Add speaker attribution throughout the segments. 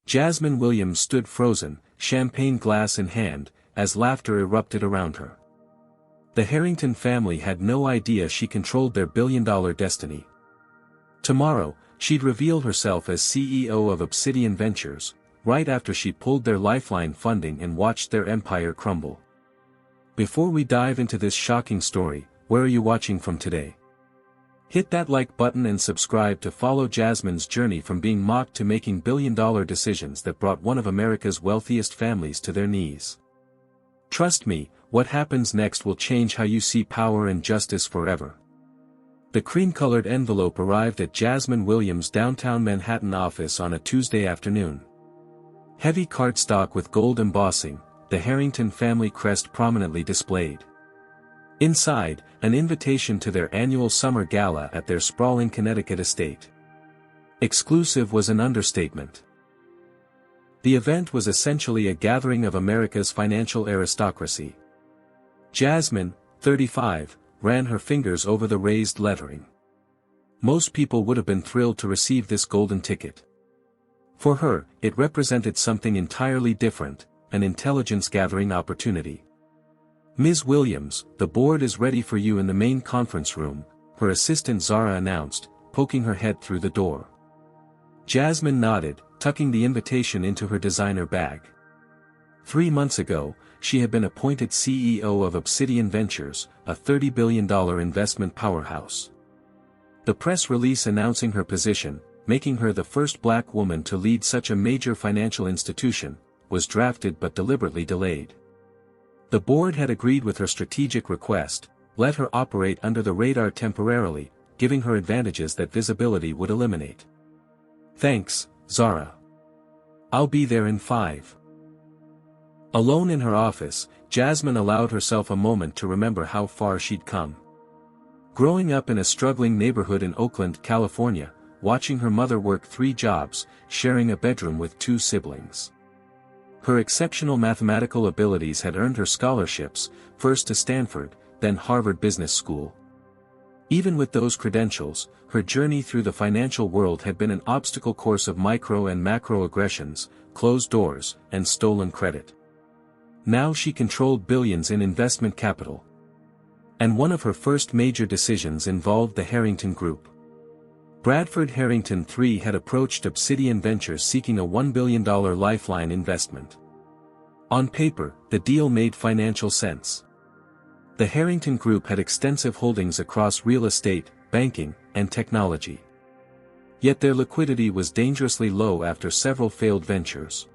Speaker 1: Jasmine Williams stood frozen, champagne glass in hand, as laughter erupted around her. The Harrington family had no idea she controlled their billion-dollar destiny. Tomorrow, she'd reveal herself as CEO of Obsidian Ventures, right after she pulled their lifeline funding and watched their empire crumble. Before we dive into this shocking story, where are you watching from today? Hit that like button and subscribe to follow Jasmine's journey from being mocked to making billion-dollar decisions that brought one of America's wealthiest families to their knees. Trust me, what happens next will change how you see power and justice forever. The cream-colored envelope arrived at Jasmine Williams' downtown Manhattan office on a Tuesday afternoon. Heavy cardstock with gold embossing, the Harrington family crest prominently displayed. Inside, an invitation to their annual summer gala at their sprawling Connecticut estate. Exclusive was an understatement. The event was essentially a gathering of America's financial aristocracy. Jasmine, 35, ran her fingers over the raised lettering. Most people would have been thrilled to receive this golden ticket. For her, it represented something entirely different, an intelligence-gathering opportunity. "Ms. Williams, the board is ready for you in the main conference room," her assistant Zara announced, poking her head through the door. Jasmine nodded, tucking the invitation into her designer bag. 3 months ago, she had been appointed CEO of Obsidian Ventures, a $30 billion investment powerhouse. The press release announcing her position, making her the first black woman to lead such a major financial institution, was drafted but deliberately delayed. The board had agreed with her strategic request, let her operate under the radar temporarily, giving her advantages that visibility would eliminate. "Thanks, Zara. I'll be there in 5." Alone in her office, Jasmine allowed herself a moment to remember how far she'd come. Growing up in a struggling neighborhood in Oakland, California, watching her mother work 3 jobs, sharing a bedroom with 2 siblings. Her exceptional mathematical abilities had earned her scholarships, first to Stanford, then Harvard Business School. Even with those credentials, her journey through the financial world had been an obstacle course of micro and macro aggressions, closed doors, and stolen credit. Now she controlled billions in investment capital. And one of her first major decisions involved the Harrington Group. Bradford Harrington III had approached Obsidian Ventures seeking a $1 billion lifeline investment. On paper, the deal made financial sense. The Harrington Group had extensive holdings across real estate, banking, and technology. Yet their liquidity was dangerously low after several failed ventures.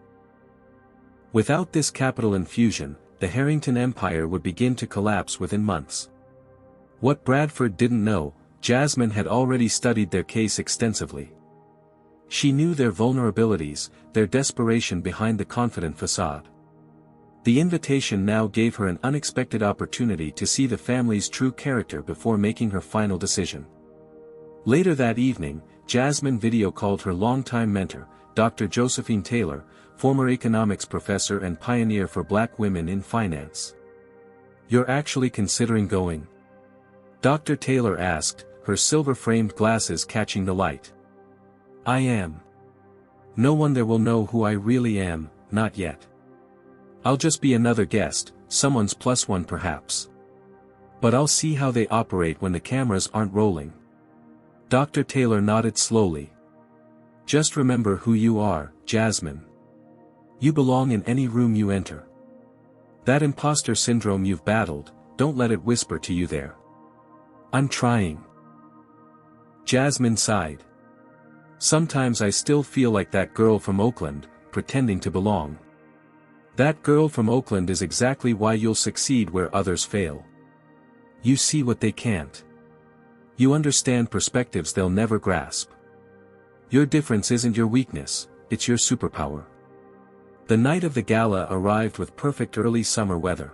Speaker 1: Without this capital infusion, the Harrington empire would begin to collapse within months. What Bradford didn't know, Jasmine had already studied their case extensively. She knew their vulnerabilities, their desperation behind the confident facade. The invitation now gave her an unexpected opportunity to see the family's true character before making her final decision. Later that evening, Jasmine video-called her longtime mentor, Dr. Josephine Taylor, former economics professor and pioneer for black women in finance. "You're actually considering going?" Dr. Taylor asked, her silver-framed glasses catching the light. "I am. No one there will know who I really am, not yet. I'll just be another guest, someone's +1 perhaps. But I'll see how they operate when the cameras aren't rolling." Dr. Taylor nodded slowly. "Just remember who you are, Jasmine. You belong in any room you enter. That imposter syndrome you've battled, don't let it whisper to you there." "I'm trying." Jasmine sighed. "Sometimes I still feel like that girl from Oakland, pretending to belong." "That girl from Oakland is exactly why you'll succeed where others fail. You see what they can't. You understand perspectives they'll never grasp. Your difference isn't your weakness, it's your superpower." The night of the gala arrived with perfect early summer weather.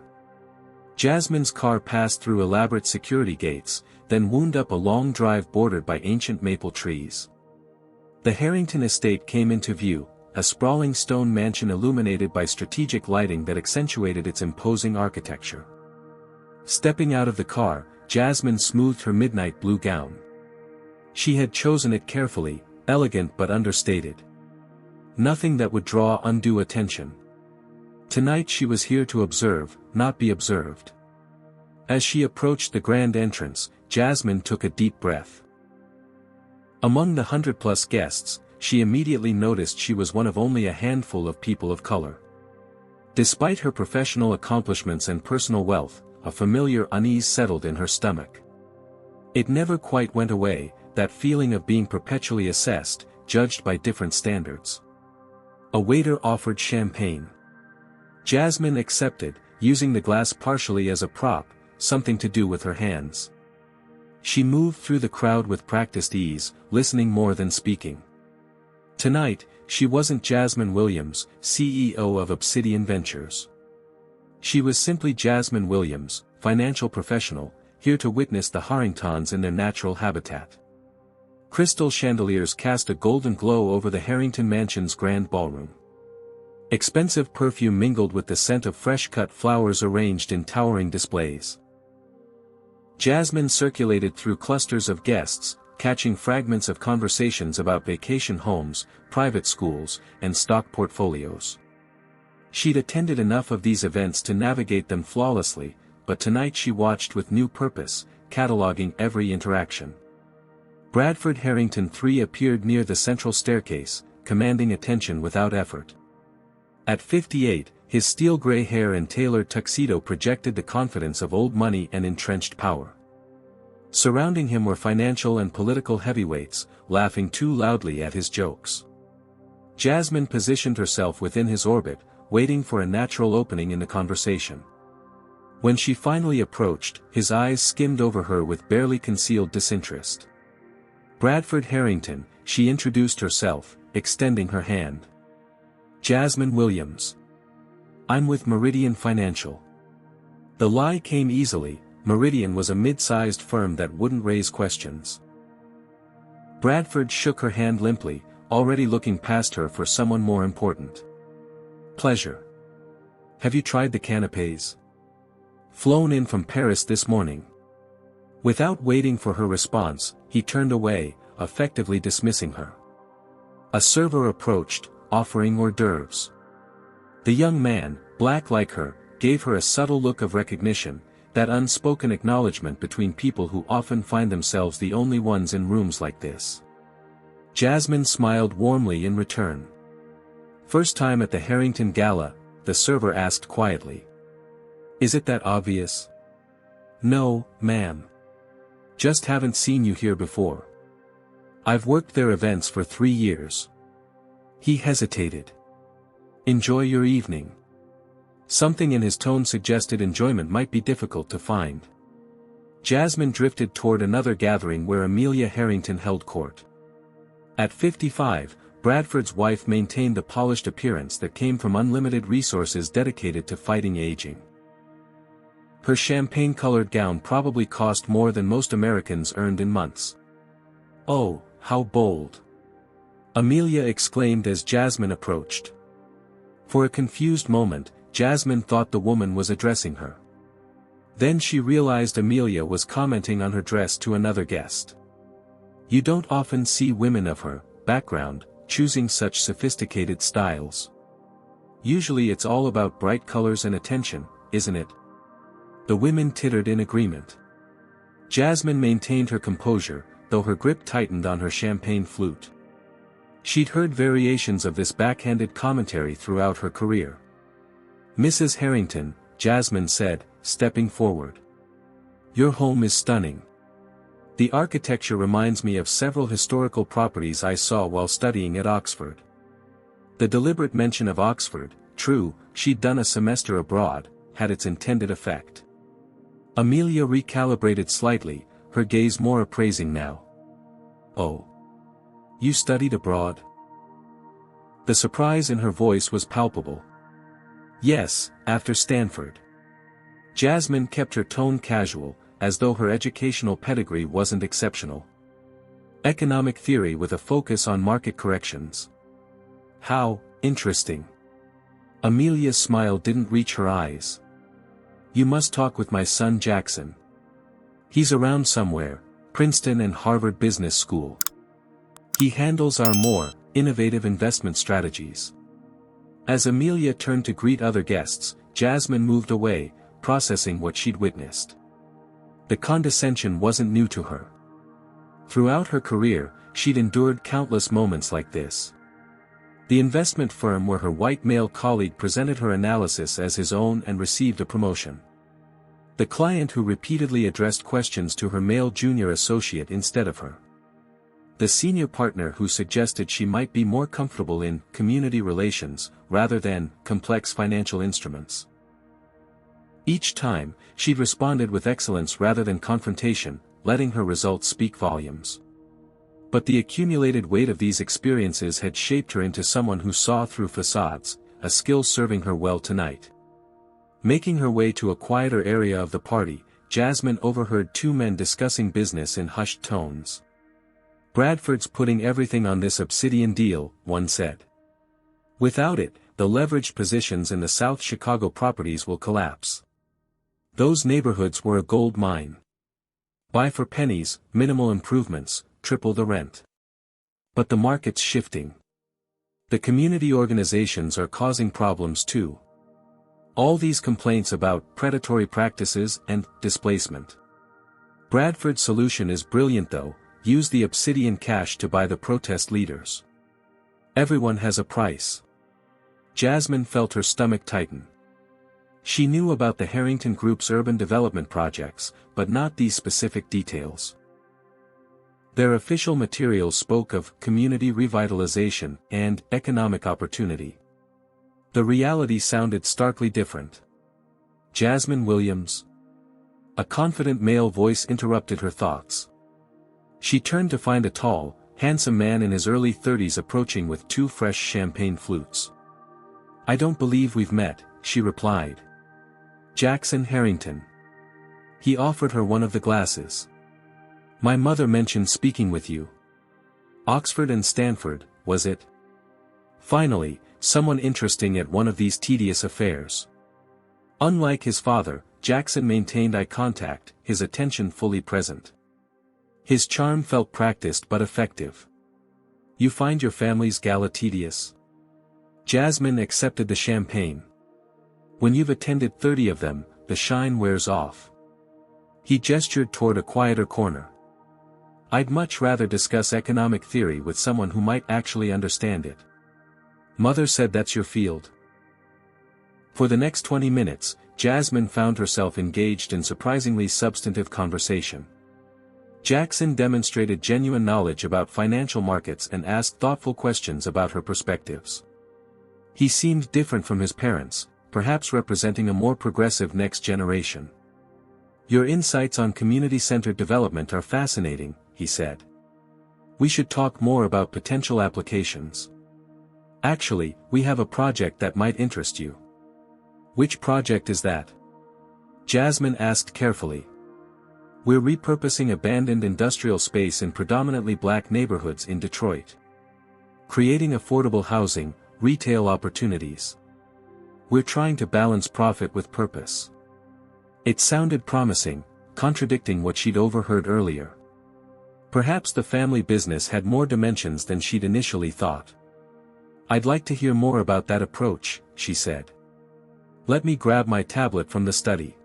Speaker 1: Jasmine's car passed through elaborate security gates, then wound up a long drive bordered by ancient maple trees. The Harrington estate came into view, a sprawling stone mansion illuminated by strategic lighting that accentuated its imposing architecture. Stepping out of the car, Jasmine smoothed her midnight blue gown. She had chosen it carefully, elegant but understated. Nothing that would draw undue attention. Tonight she was here to observe, not be observed. As she approached the grand entrance, Jasmine took a deep breath. Among the 100+ guests, she immediately noticed she was one of only a handful of people of color. Despite her professional accomplishments and personal wealth, a familiar unease settled in her stomach. It never quite went away, that feeling of being perpetually assessed, judged by different standards. A waiter offered champagne. Jasmine accepted, using the glass partially as a prop, something to do with her hands. She moved through the crowd with practiced ease, listening more than speaking. Tonight, she wasn't Jasmine Williams, CEO of Obsidian Ventures. She was simply Jasmine Williams, financial professional, here to witness the Harringtons in their natural habitat. Crystal chandeliers cast a golden glow over the Harrington mansion's grand ballroom. Expensive perfume mingled with the scent of fresh-cut flowers arranged in towering displays. Jasmine circulated through clusters of guests, catching fragments of conversations about vacation homes, private schools, and stock portfolios. She'd attended enough of these events to navigate them flawlessly, but tonight she watched with new purpose, cataloging every interaction. Bradford Harrington III appeared near the central staircase, commanding attention without effort. At 58, his steel-gray hair and tailored tuxedo projected the confidence of old money and entrenched power. Surrounding him were financial and political heavyweights, laughing too loudly at his jokes. Jasmine positioned herself within his orbit, waiting for a natural opening in the conversation. When she finally approached, his eyes skimmed over her with barely concealed disinterest. Bradford Harrington, she introduced herself, extending her hand. Jasmine Williams. I'm with Meridian Financial. The lie came easily. Meridian was a mid-sized firm that wouldn't raise questions. Bradford shook her hand limply, already looking past her for someone more important. Pleasure. Have you tried the canapés? Flown in from Paris this morning. Without waiting for her response, he turned away, effectively dismissing her. A server approached, offering hors d'oeuvres. The young man, black like her, gave her a subtle look of recognition, that unspoken acknowledgement between people who often find themselves the only ones in rooms like this. Jasmine smiled warmly in return. First time at the Harrington Gala, the server asked quietly. Is it that obvious? No, ma'am. Just haven't seen you here before. I've worked their events for 3 years. He hesitated. Enjoy your evening. Something in his tone suggested enjoyment might be difficult to find. Jasmine drifted toward another gathering where Amelia Harrington held court. At 55, Bradford's wife maintained the polished appearance that came from unlimited resources dedicated to fighting aging. Her champagne-colored gown probably cost more than most Americans earned in months. Oh, how bold! Amelia exclaimed as Jasmine approached. For a confused moment, Jasmine thought the woman was addressing her. Then she realized Amelia was commenting on her dress to another guest. You don't often see women of her background choosing such sophisticated styles. Usually it's all about bright colors and attention, isn't it? The women tittered in agreement. Jasmine maintained her composure, though her grip tightened on her champagne flute. She'd heard variations of this backhanded commentary throughout her career. Mrs. Harrington, Jasmine said, stepping forward. Your home is stunning. The architecture reminds me of several historical properties I saw while studying at Oxford. The deliberate mention of Oxford, true, she'd done a semester abroad, had its intended effect. Amelia recalibrated slightly, her gaze more appraising now. Oh. You studied abroad? The surprise in her voice was palpable. Yes, after Stanford. Jasmine kept her tone casual, as though her educational pedigree wasn't exceptional. Economic theory with a focus on market corrections. How interesting. Amelia's smile didn't reach her eyes. You must talk with my son Jackson. He's around somewhere, Princeton and Harvard Business School. He handles our more innovative investment strategies. As Amelia turned to greet other guests, Jasmine moved away, processing what she'd witnessed. The condescension wasn't new to her. Throughout her career, she'd endured countless moments like this. The investment firm where her white male colleague presented her analysis as his own and received a promotion. The client who repeatedly addressed questions to her male junior associate instead of her. The senior partner who suggested she might be more comfortable in community relations rather than complex financial instruments. Each time, she'd responded with excellence rather than confrontation, letting her results speak volumes. But the accumulated weight of these experiences had shaped her into someone who saw through facades, a skill serving her well tonight. Making her way to a quieter area of the party, Jasmine overheard two men discussing business in hushed tones. "Bradford's putting everything on this Obsidian deal," one said. "Without it, the leveraged positions in the South Chicago properties will collapse. Those neighborhoods were a gold mine. Buy for pennies, minimal improvements, triple the rent. But the market's shifting. The community organizations are causing problems too. All these complaints about predatory practices and displacement. Bradford's solution is brilliant though, use the Obsidian cash to buy the protest leaders. Everyone has a price." Jasmine felt her stomach tighten. She knew about the Harrington Group's urban development projects, but not these specific details. Their official materials spoke of community revitalization and economic opportunity. The reality sounded starkly different. "Jasmine Williams?" A confident male voice interrupted her thoughts. She turned to find a tall, handsome man in his early 30s approaching with two fresh champagne flutes. "I don't believe we've met," she replied. "Jackson Harrington." He offered her one of the glasses. "My mother mentioned speaking with you. Oxford and Stanford, was it?" Finally, someone interesting at one of these tedious affairs. Unlike his father, Jackson maintained eye contact, his attention fully present. His charm felt practiced but effective. "You find your family's gala tedious?" Jasmine accepted the champagne. "When you've attended 30 of them, the shine wears off." He gestured toward a quieter corner. "I'd much rather discuss economic theory with someone who might actually understand it." "Mother said that's your field." For the next 20 minutes, Jasmine found herself engaged in surprisingly substantive conversation. Jackson demonstrated genuine knowledge about financial markets and asked thoughtful questions about her perspectives. He seemed different from his parents, perhaps representing a more progressive next generation. "Your insights on community-centered development are fascinating," he said. "We should talk more about potential applications. Actually, we have a project that might interest you." "Which project is that?" Jasmine asked carefully. "We're repurposing abandoned industrial space in predominantly black neighborhoods in Detroit. Creating affordable housing, retail opportunities. We're trying to balance profit with purpose." It sounded promising, contradicting what she'd overheard earlier. Perhaps the family business had more dimensions than she'd initially thought. "I'd like to hear more about that approach," she said. "Let me grab my tablet from the study.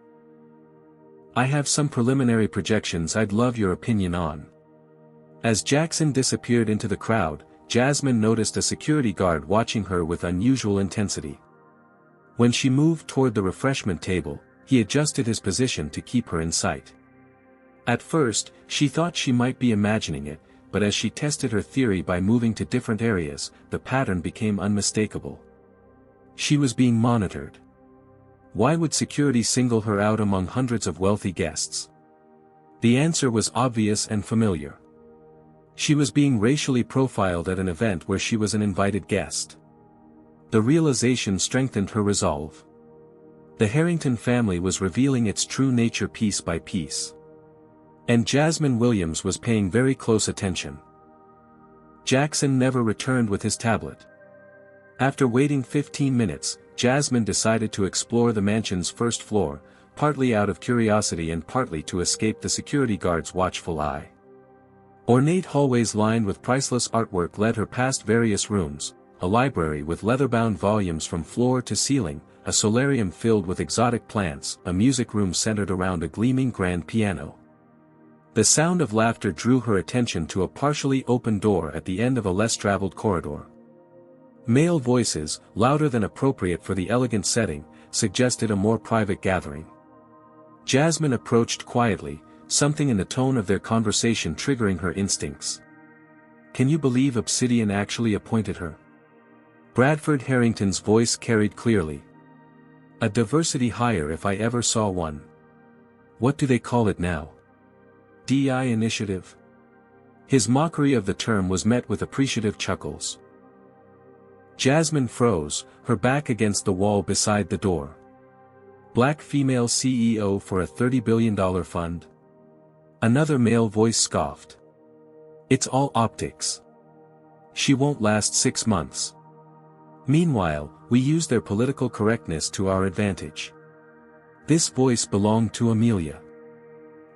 Speaker 1: I have some preliminary projections I'd love your opinion on." As Jackson disappeared into the crowd, Jasmine noticed a security guard watching her with unusual intensity. When she moved toward the refreshment table, he adjusted his position to keep her in sight. At first, she thought she might be imagining it, but as she tested her theory by moving to different areas, the pattern became unmistakable. She was being monitored. Why would security single her out among hundreds of wealthy guests? The answer was obvious and familiar. She was being racially profiled at an event where she was an invited guest. The realization strengthened her resolve. The Harrington family was revealing its true nature piece by piece. And Jasmine Williams was paying very close attention. Jackson never returned with his tablet. After waiting 15 minutes, Jasmine decided to explore the mansion's first floor, partly out of curiosity and partly to escape the security guard's watchful eye. Ornate hallways lined with priceless artwork led her past various rooms, a library with leather-bound volumes from floor to ceiling, a solarium filled with exotic plants, a music room centered around a gleaming grand piano. The sound of laughter drew her attention to a partially open door at the end of a less-traveled corridor. Male voices, louder than appropriate for the elegant setting, suggested a more private gathering. Jasmine approached quietly, something in the tone of their conversation triggering her instincts. "Can you believe Obsidian actually appointed her?" Bradford Harrington's voice carried clearly. "A diversity hire if I ever saw one. What do they call it now? DI initiative?" His mockery of the term was met with appreciative chuckles. Jasmine froze, her back against the wall beside the door. Black female CEO for a $30 billion fund? Another male voice scoffed. "It's all optics. She won't last 6 months. Meanwhile, we use their political correctness to our advantage." This voice belonged to Amelia.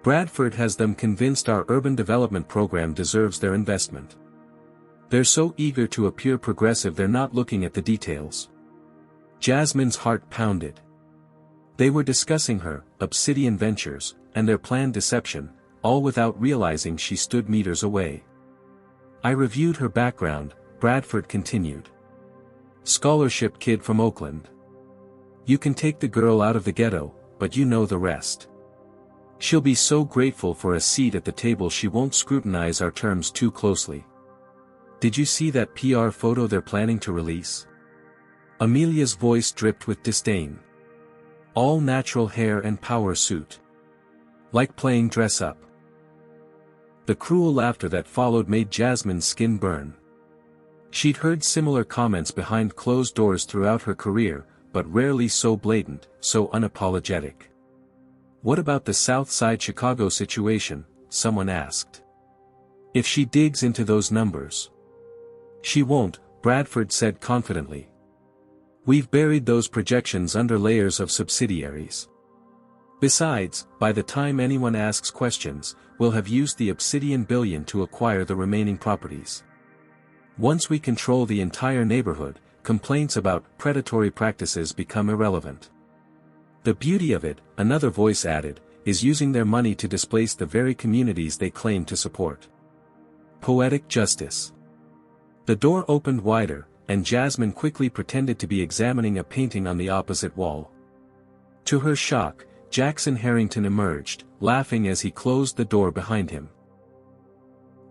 Speaker 1: "Bradford has them convinced our urban development program deserves their investment. They're so eager to appear progressive they're not looking at the details." Jasmine's heart pounded. They were discussing her, Obsidian Ventures, and their planned deception, all without realizing she stood meters away. "I reviewed her background," Bradford continued. "Scholarship kid from Oakland. You can take the girl out of the ghetto, but you know the rest. She'll be so grateful for a seat at the table she won't scrutinize our terms too closely. Did you see that PR photo they're planning to release?" Amelia's voice dripped with disdain. "All natural hair and power suit. Like playing dress up." The cruel laughter that followed made Jasmine's skin burn. She'd heard similar comments behind closed doors throughout her career, but rarely so blatant, so unapologetic. "What about the South Side Chicago situation?" someone asked. "If she digs into those numbers." "She won't," Bradford said confidently. "We've buried those projections under layers of subsidiaries. Besides, by the time anyone asks questions, we'll have used the Obsidian billion to acquire the remaining properties. Once we control the entire neighborhood, complaints about predatory practices become irrelevant. The beauty of it," another voice added, "is using their money to displace the very communities they claim to support. Poetic justice." The door opened wider, and Jasmine quickly pretended to be examining a painting on the opposite wall. To her shock, Jackson Harrington emerged, laughing as he closed the door behind him.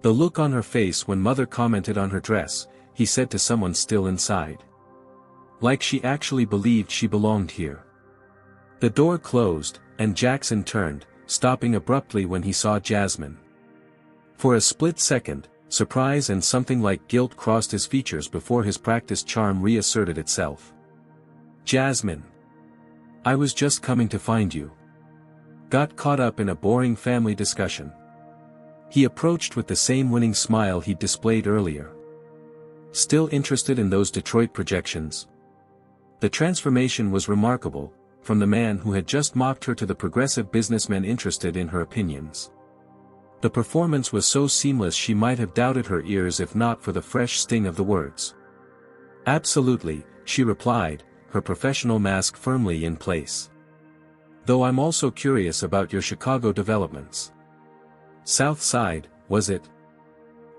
Speaker 1: The look on her face when Mother commented on her dress, he said to someone still inside. Like she actually believed she belonged here. The door closed, and Jackson turned, stopping abruptly when he saw Jasmine. For a split second, surprise and something like guilt crossed his features before his practiced charm reasserted itself. "Jasmine. I was just coming to find you. Got caught up in a boring family discussion." He approached with the same winning smile he'd displayed earlier. "Still interested in those Detroit projections?" The transformation was remarkable, from the man who had just mocked her to the progressive businessman interested in her opinions. The performance was so seamless she might have doubted her ears if not for the fresh sting of the words. "Absolutely," she replied, her professional mask firmly in place. "Though I'm also curious about your Chicago developments." "South Side, was it?"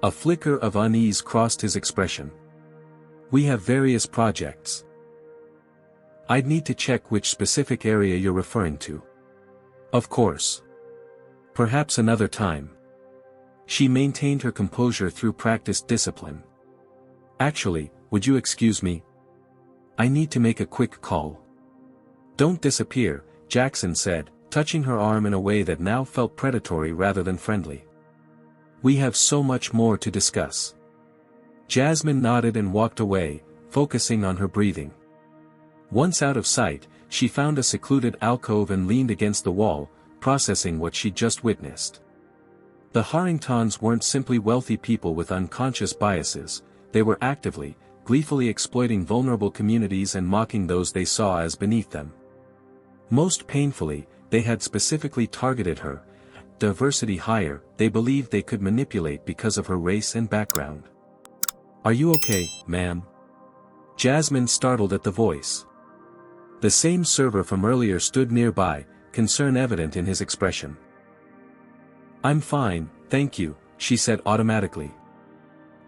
Speaker 1: A flicker of unease crossed his expression. "We have various projects. I'd need to check which specific area you're referring to." "Of course. Perhaps another time." She maintained her composure through practiced discipline. "Actually, would you excuse me? I need to make a quick call." "Don't disappear," Jackson said, touching her arm in a way that now felt predatory rather than friendly. "We have so much more to discuss." Jasmine nodded and walked away, focusing on her breathing. Once out of sight, she found a secluded alcove and leaned against the wall, processing what she'd just witnessed. The Harringtons weren't simply wealthy people with unconscious biases, they were actively, gleefully exploiting vulnerable communities and mocking those they saw as beneath them. Most painfully, they had specifically targeted her, diversity hire they believed they could manipulate because of her race and background. "Are you okay, ma'am?" Jasmine startled at the voice. The same server from earlier stood nearby, concern evident in his expression. "I'm fine, thank you," she said automatically.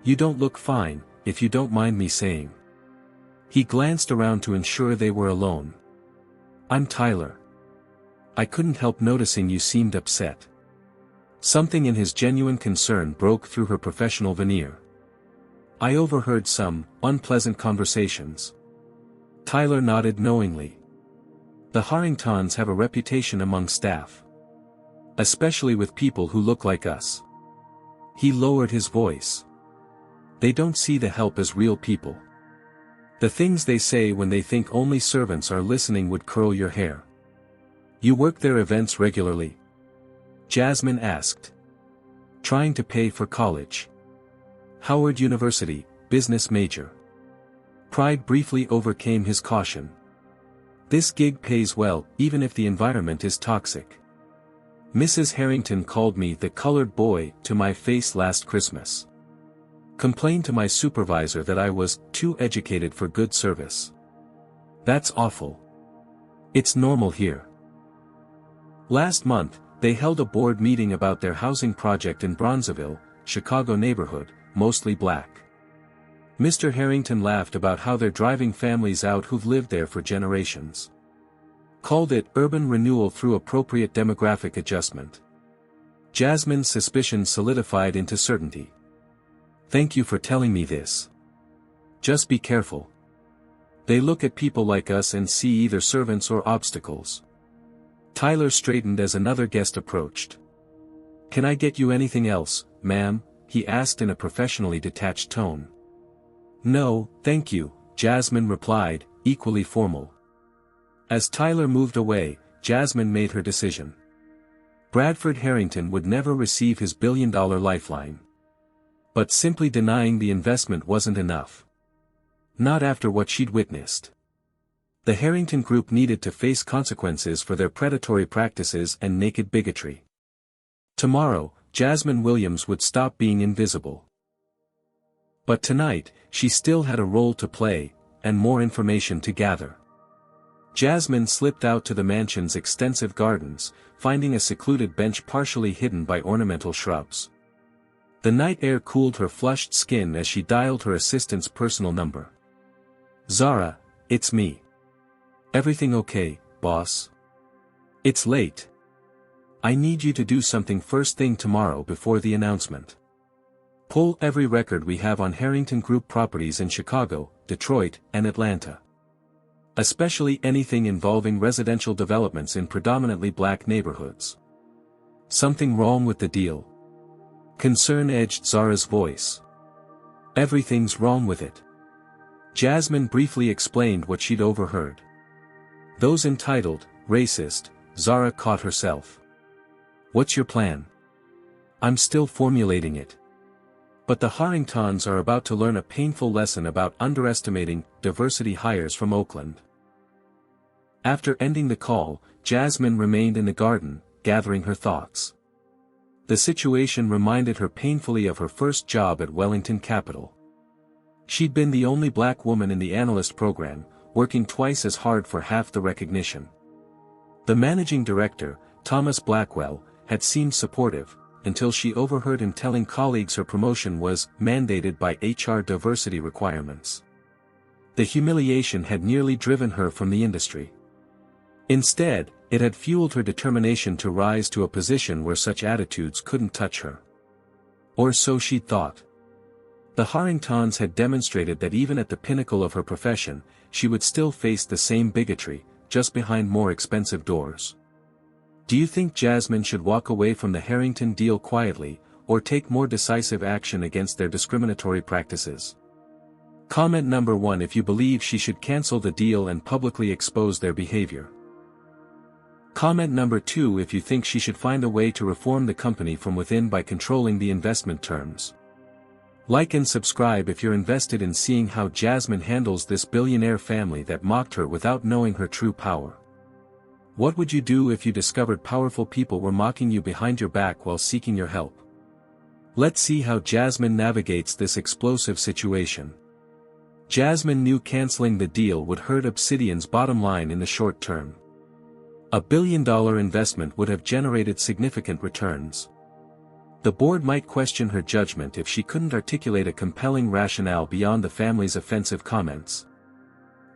Speaker 1: "You don't look fine, if you don't mind me saying." He glanced around to ensure they were alone. "I'm Tyler. I couldn't help noticing you seemed upset." Something in his genuine concern broke through her professional veneer. "I overheard some unpleasant conversations." Tyler nodded knowingly. The Harringtons have a reputation among staff. Especially with people who look like us. He lowered his voice. "They don't see the help as real people. The things they say when they think only servants are listening would curl your hair." "You work their events regularly?" Jasmine asked. "Trying to pay for college. Howard University, business major." Pride briefly overcame his caution. "This gig pays well, even if the environment is toxic. Mrs. Harrington called me the colored boy to my face last Christmas. Complained to my supervisor that I was too educated for good service. That's awful. It's normal here." Last month, they held a board meeting about their housing project in Bronzeville, Chicago neighborhood, mostly black. Mr. Harrington laughed about how they're driving families out who've lived there for generations. Called it urban renewal through appropriate demographic adjustment. Jasmine's suspicion solidified into certainty. "Thank you for telling me this. Just be careful. They look at people like us and see either servants or obstacles." Tyler straightened as another guest approached. "Can I get you anything else, ma'am?" he asked in a professionally detached tone. "No, thank you," Jasmine replied, equally formal. As Tyler moved away, Jasmine made her decision. Bradford Harrington would never receive his billion-dollar lifeline. But simply denying the investment wasn't enough. Not after what she'd witnessed. The Harrington Group needed to face consequences for their predatory practices and naked bigotry. Tomorrow, Jasmine Williams would stop being invisible. But tonight, she still had a role to play, and more information to gather. Jasmine slipped out to the mansion's extensive gardens, finding a secluded bench partially hidden by ornamental shrubs. The night air cooled her flushed skin as she dialed her assistant's personal number. "Zara, it's me. Everything okay, boss? It's late. I need you to do something first thing tomorrow before the announcement. Pull every record we have on Harrington Group properties in Chicago, Detroit, and Atlanta. Especially anything involving residential developments in predominantly black neighborhoods." "Something wrong with the deal?" Concern edged Zara's voice. "Everything's wrong with it." Jasmine briefly explained what she'd overheard. "Those entitled, racist," Zara caught herself. "What's your plan?" "I'm still formulating it. But the Harringtons are about to learn a painful lesson about underestimating diversity hires from Oakland." After ending the call, Jasmine remained in the garden, gathering her thoughts. The situation reminded her painfully of her first job at Wellington Capital. She'd been the only black woman in the analyst program, working twice as hard for half the recognition. The managing director, Thomas Blackwell, had seemed supportive, until she overheard him telling colleagues her promotion was mandated by HR diversity requirements. The humiliation had nearly driven her from the industry. Instead, it had fueled her determination to rise to a position where such attitudes couldn't touch her. Or so she thought. The Harringtons had demonstrated that even at the pinnacle of her profession, she would still face the same bigotry, just behind more expensive doors. Do you think Jasmine should walk away from the Harrington deal quietly, or take more decisive action against their discriminatory practices? Comment number 1 if you believe she should cancel the deal and publicly expose their behavior. Comment number 2 if you think she should find a way to reform the company from within by controlling the investment terms. Like and subscribe if you're invested in seeing how Jasmine handles this billionaire family that mocked her without knowing her true power. What would you do if you discovered powerful people were mocking you behind your back while seeking your help? Let's see how Jasmine navigates this explosive situation. Jasmine knew canceling the deal would hurt Obsidian's bottom line in the short term. A billion-dollar investment would have generated significant returns. The board might question her judgment if she couldn't articulate a compelling rationale beyond the family's offensive comments.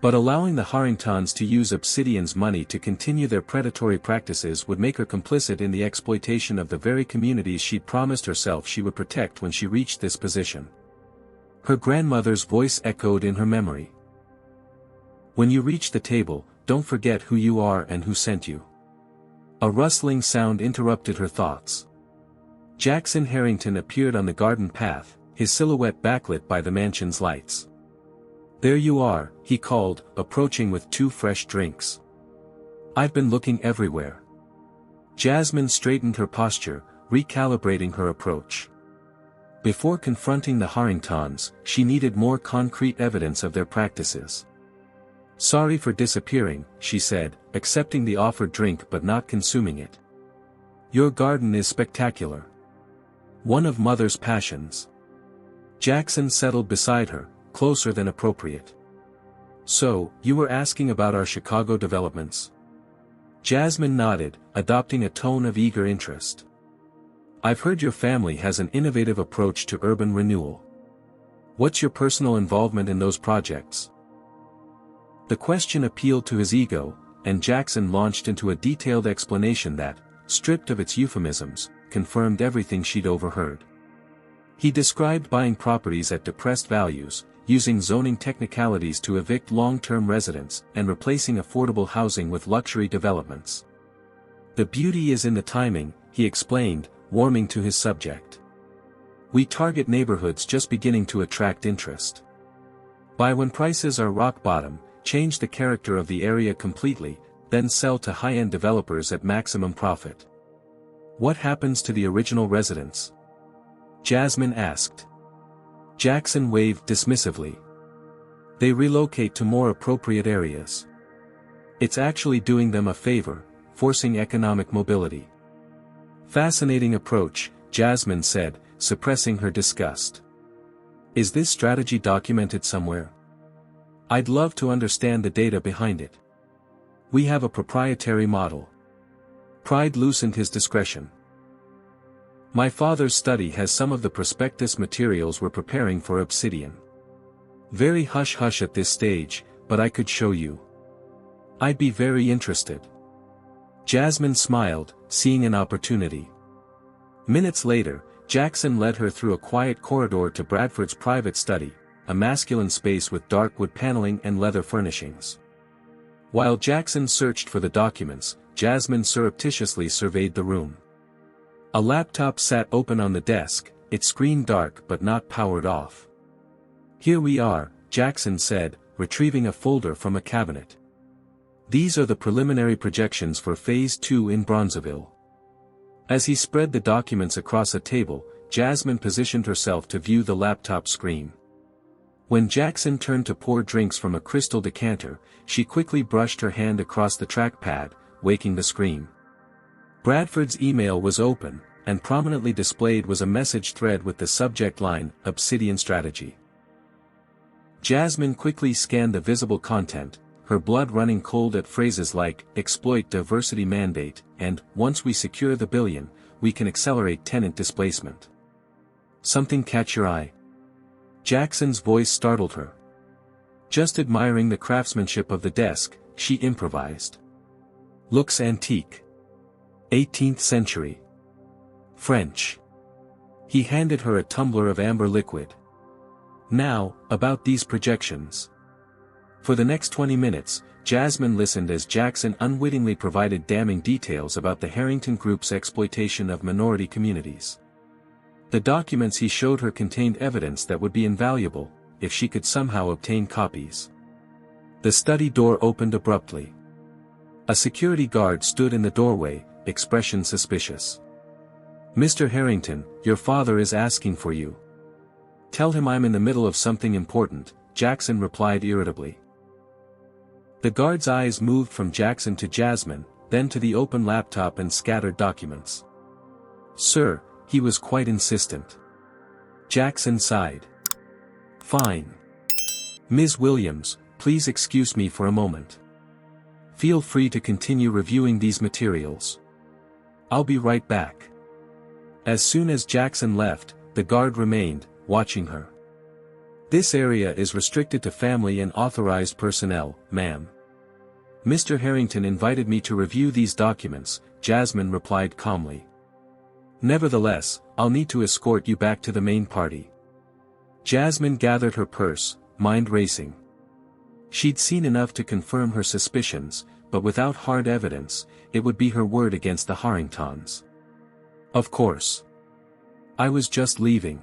Speaker 1: But allowing the Harringtons to use Obsidian's money to continue their predatory practices would make her complicit in the exploitation of the very communities she'd promised herself she would protect when she reached this position. Her grandmother's voice echoed in her memory. When you reach the table, don't forget who you are and who sent you. A rustling sound interrupted her thoughts. Jackson Harrington appeared on the garden path, his silhouette backlit by the mansion's lights. There you are, he called, approaching with 2 fresh drinks. I've been looking everywhere. Jasmine straightened her posture, recalibrating her approach. Before confronting the Harringtons, she needed more concrete evidence of their practices. Sorry for disappearing, she said, accepting the offered drink but not consuming it. Your garden is spectacular. One of Mother's passions. Jackson settled beside her, closer than appropriate. So, you were asking about our Chicago developments? Jasmine nodded, adopting a tone of eager interest. I've heard your family has an innovative approach to urban renewal. What's your personal involvement in those projects? The question appealed to his ego, and Jackson launched into a detailed explanation that, stripped of its euphemisms, confirmed everything she'd overheard. He described buying properties at depressed values, using zoning technicalities to evict long-term residents, and replacing affordable housing with luxury developments. The beauty is in the timing, he explained, warming to his subject. We target neighborhoods just beginning to attract interest. Buy when prices are rock bottom, change the character of the area completely, then sell to high-end developers at maximum profit. What happens to the original residents? Jasmine asked. Jackson waved dismissively. They relocate to more appropriate areas. It's actually doing them a favor, forcing economic mobility. Fascinating approach, Jasmine said, suppressing her disgust. Is this strategy documented somewhere? I'd love to understand the data behind it. We have a proprietary model. Pride loosened his discretion. My father's study has some of the prospectus materials we're preparing for Obsidian. Very hush-hush at this stage, but I could show you. I'd be very interested. Jasmine smiled, seeing an opportunity. Minutes later, Jackson led her through a quiet corridor to Bradford's private study, a masculine space with dark wood paneling and leather furnishings. While Jackson searched for the documents, Jasmine surreptitiously surveyed the room. A laptop sat open on the desk, its screen dark but not powered off. Here we are, Jackson said, retrieving a folder from a cabinet. These are the preliminary projections for Phase 2 in Bronzeville. As he spread the documents across a table, Jasmine positioned herself to view the laptop screen. When Jackson turned to pour drinks from a crystal decanter, she quickly brushed her hand across the trackpad, waking the screen. Bradford's email was open, and prominently displayed was a message thread with the subject line, Obsidian Strategy. Jasmine quickly scanned the visible content, her blood running cold at phrases like, exploit diversity mandate, and, once we secure the billion, we can accelerate tenant displacement. Something catch your eye? Jackson's voice startled her. Just admiring the craftsmanship of the desk, she improvised. Looks antique. 18th century. French. He handed her a tumbler of amber liquid. Now, about these projections. For the next 20 minutes, Jasmine listened as Jackson unwittingly provided damning details about the Harrington Group's exploitation of minority communities. The documents he showed her contained evidence that would be invaluable, if she could somehow obtain copies. The study door opened abruptly. A security guard stood in the doorway, expression suspicious. Mr. Harrington, your father is asking for you. Tell him I'm in the middle of something important, Jackson replied irritably. The guard's eyes moved from Jackson to Jasmine, then to the open laptop and scattered documents. "Sir," he was quite insistent. Jackson sighed. "Fine. Ms. Williams, please excuse me for a moment. Feel free to continue reviewing these materials. I'll be right back." As soon as Jackson left, the guard remained, watching her. "This area is restricted to family and authorized personnel, ma'am. Mr. Harrington invited me to review these documents," Jasmine replied calmly. "Nevertheless, I'll need to escort you back to the main party." Jasmine gathered her purse, mind racing. She'd seen enough to confirm her suspicions, but without hard evidence, it would be her word against the Harringtons. "Of course. I was just leaving."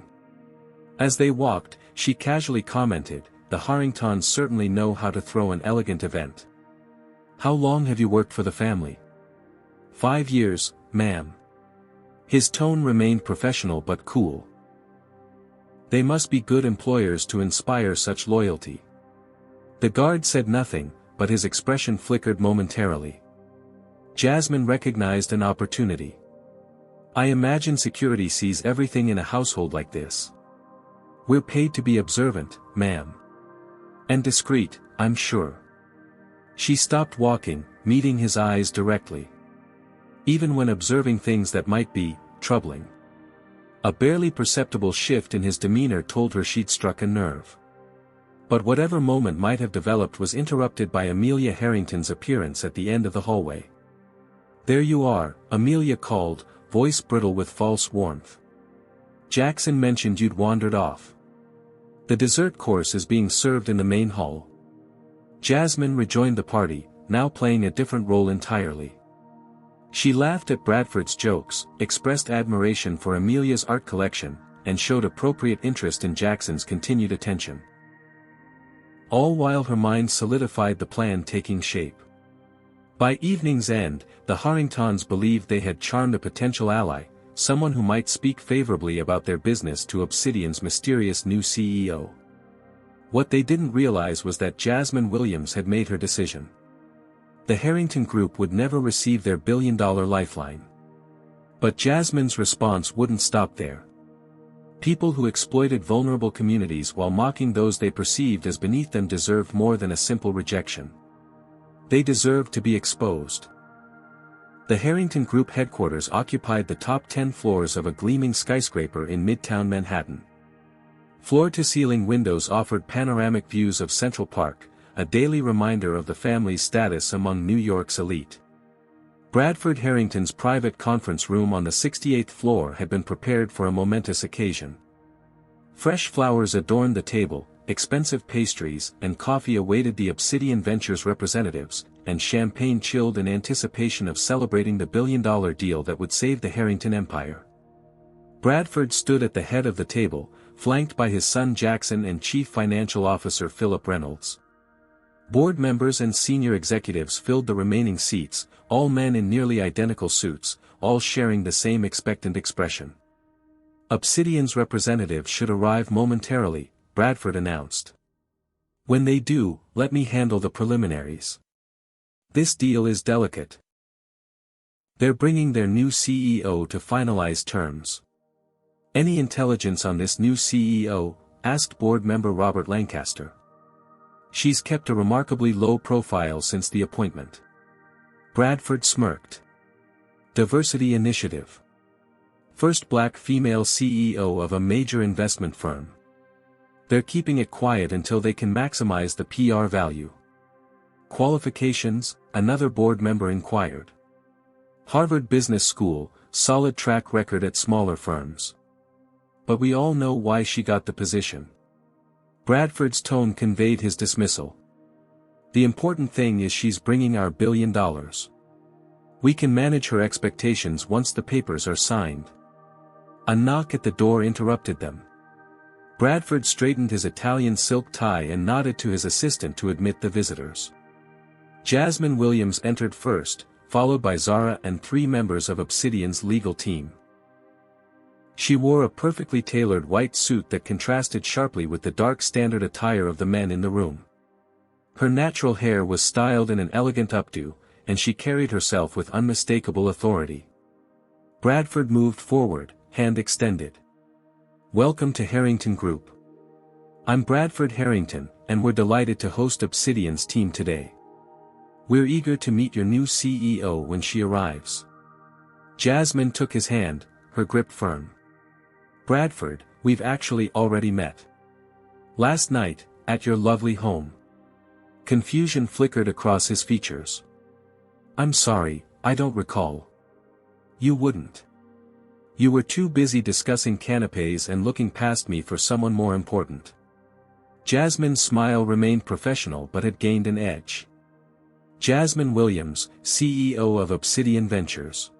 Speaker 1: As they walked, she casually commented, "The Harringtons certainly know how to throw an elegant event. How long have you worked for the family?" "5 years, ma'am." His tone remained professional but cool. "They must be good employers to inspire such loyalty." The guard said nothing, but his expression flickered momentarily. Jasmine recognized an opportunity. "I imagine security sees everything in a household like this. We're paid to be observant, ma'am. And discreet, I'm sure." She stopped walking, meeting his eyes directly. Even when observing things that might be troubling. A barely perceptible shift in his demeanor told her she'd struck a nerve. But whatever moment might have developed was interrupted by Amelia Harrington's appearance at the end of the hallway. "There you are," Amelia called, voice brittle with false warmth. "Jackson mentioned you'd wandered off. The dessert course is being served in the main hall." Jasmine rejoined the party, now playing a different role entirely. She laughed at Bradford's jokes, expressed admiration for Amelia's art collection, and showed appropriate interest in Jackson's continued attention. All while her mind solidified the plan taking shape. By evening's end, the Harringtons believed they had charmed a potential ally, someone who might speak favorably about their business to Obsidian's mysterious new CEO. What they didn't realize was that Jasmine Williams had made her decision. The Harrington Group would never receive their billion-dollar lifeline. But Jasmine's response wouldn't stop there. People who exploited vulnerable communities while mocking those they perceived as beneath them deserved more than a simple rejection. They deserved to be exposed. The Harrington Group headquarters occupied the top 10 floors of a gleaming skyscraper in Midtown Manhattan. Floor-to-ceiling windows offered panoramic views of Central Park, a daily reminder of the family's status among New York's elite. Bradford Harrington's private conference room on the 68th floor had been prepared for a momentous occasion. Fresh flowers adorned the table, expensive pastries and coffee awaited the Obsidian Ventures representatives, and champagne chilled in anticipation of celebrating the billion-dollar deal that would save the Harrington empire. Bradford stood at the head of the table, flanked by his son Jackson and Chief Financial Officer Philip Reynolds. Board members and senior executives filled the remaining seats, all men in nearly identical suits, all sharing the same expectant expression. "Obsidian's representatives should arrive momentarily," Bradford announced. "When they do, let me handle the preliminaries. This deal is delicate. They're bringing their new CEO to finalize terms." "Any intelligence on this new CEO?" asked board member Robert Lancaster. "She's kept a remarkably low profile since the appointment." Bradford smirked. "Diversity initiative. First black female CEO of a major investment firm. They're keeping it quiet until they can maximize the PR value." "Qualifications?" another board member inquired. "Harvard Business School, solid track record at smaller firms. But we all know why she got the position." Bradford's tone conveyed his dismissal. "The important thing is she's bringing our $1 billion. We can manage her expectations once the papers are signed." A knock at the door interrupted them. Bradford straightened his Italian silk tie and nodded to his assistant to admit the visitors. Jasmine Williams entered first, followed by Zara and 3 members of Obsidian's legal team. She wore a perfectly tailored white suit that contrasted sharply with the dark standard attire of the men in the room. Her natural hair was styled in an elegant updo, and she carried herself with unmistakable authority. Bradford moved forward, hand extended. "Welcome to Harrington Group. I'm Bradford Harrington, and we're delighted to host Obsidian's team today. We're eager to meet your new CEO when she arrives." Jasmine took his hand, her grip firm. "Bradford, we've actually already met. Last night, at your lovely home." Confusion flickered across his features. "I'm sorry, I don't recall." "You wouldn't. You were too busy discussing canapés and looking past me for someone more important." Jasmine's smile remained professional but had gained an edge. "Jasmine Williams, CEO of Obsidian Ventures."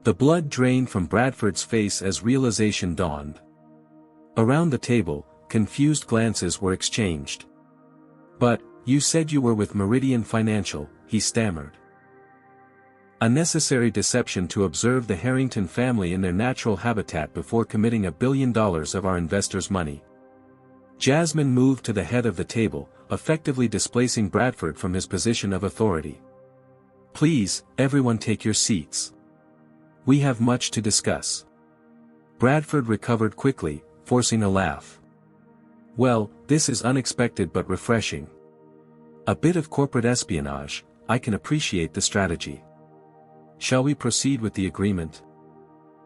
Speaker 1: The blood drained from Bradford's face as realization dawned. Around the table, confused glances were exchanged. "But, you said you were with Meridian Financial," he stammered. A necessary deception to observe the Harrington family in their natural habitat before committing $1 billion of our investors' money. Jasmine moved to the head of the table, effectively displacing Bradford from his position of authority. "Please, everyone take your seats. We have much to discuss." Bradford recovered quickly, forcing a laugh. "Well, this is unexpected but refreshing. A bit of corporate espionage, I can appreciate the strategy. Shall we proceed with the agreement?"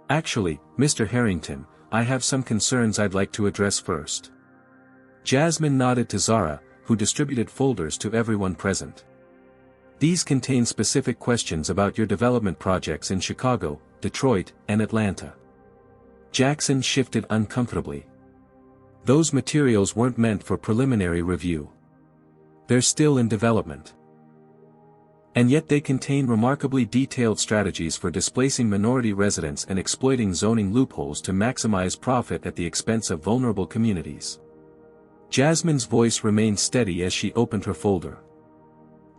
Speaker 1: "Actually, Mr. Harrington, I have some concerns I'd like to address first." Jasmine nodded to Zara, who distributed folders to everyone present. "These contain specific questions about your development projects in Chicago, Detroit, and Atlanta." Jackson shifted uncomfortably. "Those materials weren't meant for preliminary review. They're still in development. And yet they contain remarkably detailed strategies for displacing minority residents and exploiting zoning loopholes to maximize profit at the expense of vulnerable communities." Jasmine's voice remained steady as she opened her folder.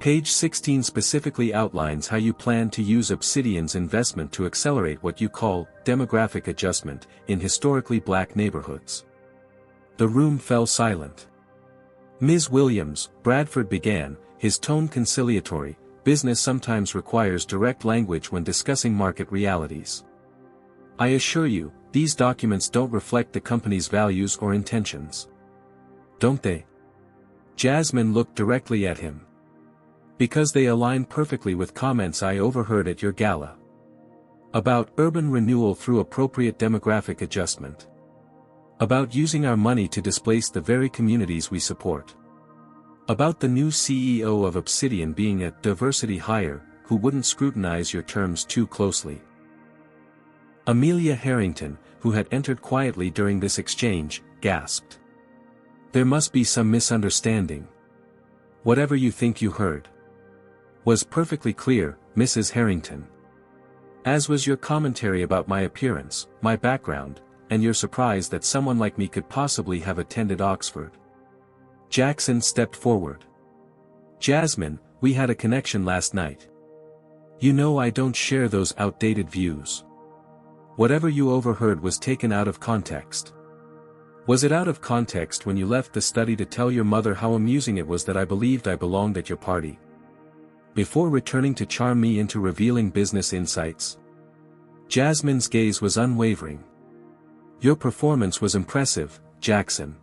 Speaker 1: "Page 16 specifically outlines how you plan to use Obsidian's investment to accelerate what you call demographic adjustment in historically black neighborhoods." The room fell silent. "Ms. Williams," Bradford began, his tone conciliatory, "business sometimes requires direct language when discussing market realities. I assure you, these documents don't reflect the company's values or intentions." "Don't they?" Jasmine looked directly at him. "Because they align perfectly with comments I overheard at your gala. About urban renewal through appropriate demographic adjustment. About using our money to displace the very communities we support. About the new CEO of Obsidian being a diversity hire, who wouldn't scrutinize your terms too closely." Amelia Harrington, who had entered quietly during this exchange, gasped. "There must be some misunderstanding. Whatever you think you heard was perfectly clear, Mrs. Harrington. As was your commentary about my appearance, my background, and your surprise that someone like me could possibly have attended Oxford." Jackson stepped forward. "Jasmine, we had a connection last night. You know I don't share those outdated views. Whatever you overheard was taken out of context. Was it out of context when you left the study to tell your mother how amusing it was that I believed I belonged at your party? Before returning to charm me into revealing business insights?" Jasmine's gaze was unwavering. "Your performance was impressive, Jackson.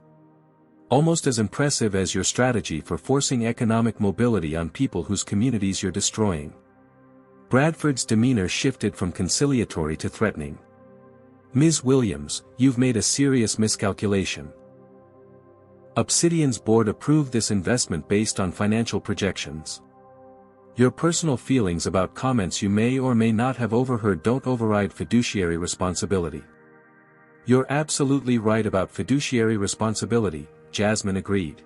Speaker 1: Almost as impressive as your strategy for forcing economic mobility on people whose communities you're destroying." Bradford's demeanor shifted from conciliatory to threatening. "Ms. Williams, you've made a serious miscalculation. Obsidian's board approved this investment based on financial projections. Your personal feelings about comments you may or may not have overheard don't override fiduciary responsibility." "You're absolutely right about fiduciary responsibility," Jasmine agreed.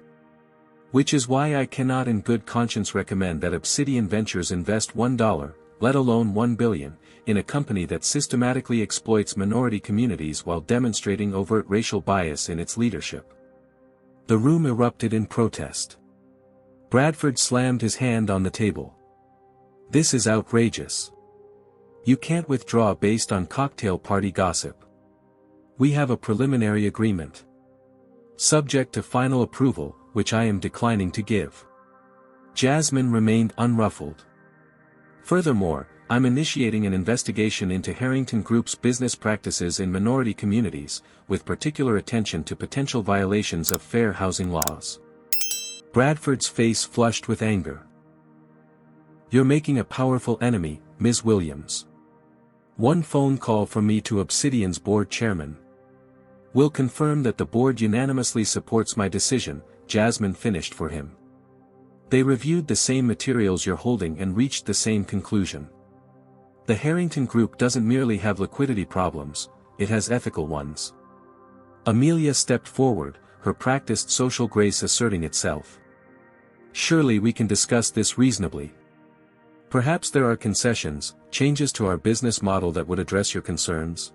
Speaker 1: "Which is why I cannot in good conscience recommend that Obsidian Ventures invest $1, let alone $1 billion, in a company that systematically exploits minority communities while demonstrating overt racial bias in its leadership." The room erupted in protest. Bradford slammed his hand on the table. "This is outrageous. You can't withdraw based on cocktail party gossip. We have a preliminary agreement. Subject to final approval, which I am declining to give." Jasmine remained unruffled. Furthermore, I'm initiating an investigation into Harrington Group's business practices in minority communities, with particular attention to potential violations of fair housing laws. Bradford's face flushed with anger. You're making a powerful enemy, Ms. Williams. One phone call from me to Obsidian's board chairman will confirm that the board unanimously supports my decision, Jasmine finished for him. They reviewed the same materials you're holding and reached the same conclusion. The Harrington Group doesn't merely have liquidity problems, it has ethical ones. Amelia stepped forward, her practiced social grace asserting itself. Surely we can discuss this reasonably. Perhaps there are concessions, changes to our business model that would address your concerns.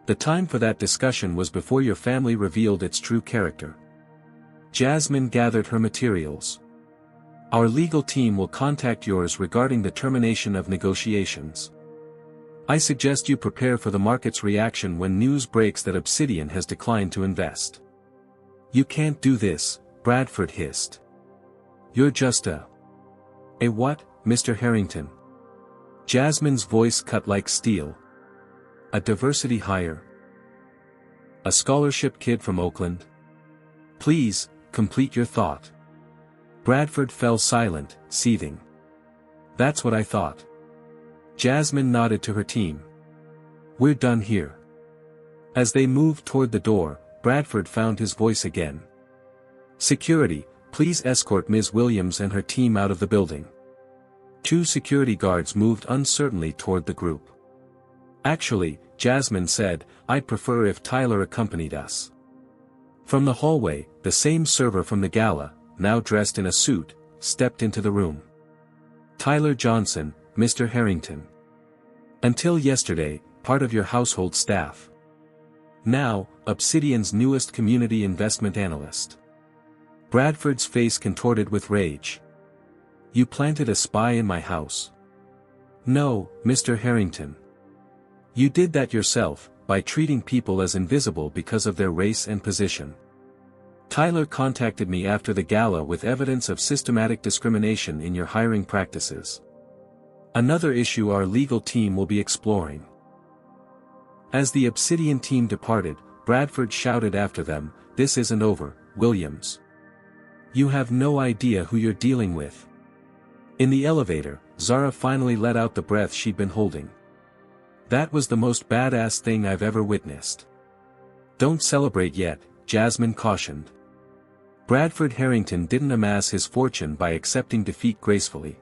Speaker 1: The time for that discussion was before your family revealed its true character. Jasmine gathered her materials. Our legal team will contact yours regarding the termination of negotiations. I suggest you prepare for the market's reaction when news breaks that Obsidian has declined to invest. You can't do this, Bradford hissed. You're just a what, Mr. Harrington? Jasmine's voice cut like steel. A diversity hire? A scholarship kid from Oakland? Please, complete your thought. Bradford fell silent, seething. That's what I thought. Jasmine nodded to her team. We're done here. As they moved toward the door, Bradford found his voice again. Security, please escort Ms. Williams and her team out of the building. 2 security guards moved uncertainly toward the group. Actually, Jasmine said, I'd prefer if Tyler accompanied us. From the hallway, the same server from the gala, now dressed in a suit, stepped into the room. Tyler Johnson, Mr. Harrington. Until yesterday, part of your household staff. Now, Obsidian's newest community investment analyst. Bradford's face contorted with rage. You planted a spy in my house. No, Mr. Harrington. You did that yourself, by treating people as invisible because of their race and position. Tyler contacted me after the gala with evidence of systematic discrimination in your hiring practices. Another issue our legal team will be exploring. As the Obsidian team departed, Bradford shouted after them, This isn't over, Williams. You have no idea who you're dealing with. In the elevator, Zara finally let out the breath she'd been holding. That was the most badass thing I've ever witnessed. Don't celebrate yet, Jasmine cautioned. Bradford Harrington didn't amass his fortune by accepting defeat gracefully.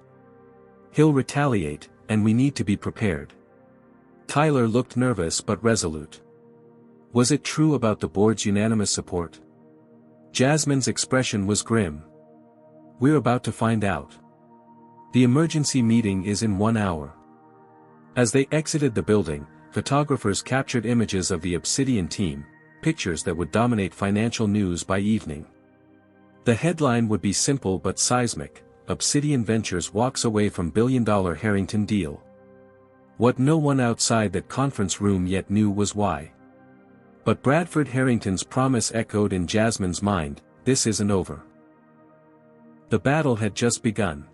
Speaker 1: He'll retaliate, and we need to be prepared. Tyler looked nervous but resolute. Was it true about the board's unanimous support? Jasmine's expression was grim. We're about to find out. The emergency meeting is in 1 hour. As they exited the building, photographers captured images of the Obsidian team, pictures that would dominate financial news by evening. The headline would be simple but seismic, Obsidian Ventures walks away from billion-dollar Harrington deal. What no one outside that conference room yet knew was why. But Bradford Harrington's promise echoed in Jasmine's mind, this isn't over. The battle had just begun.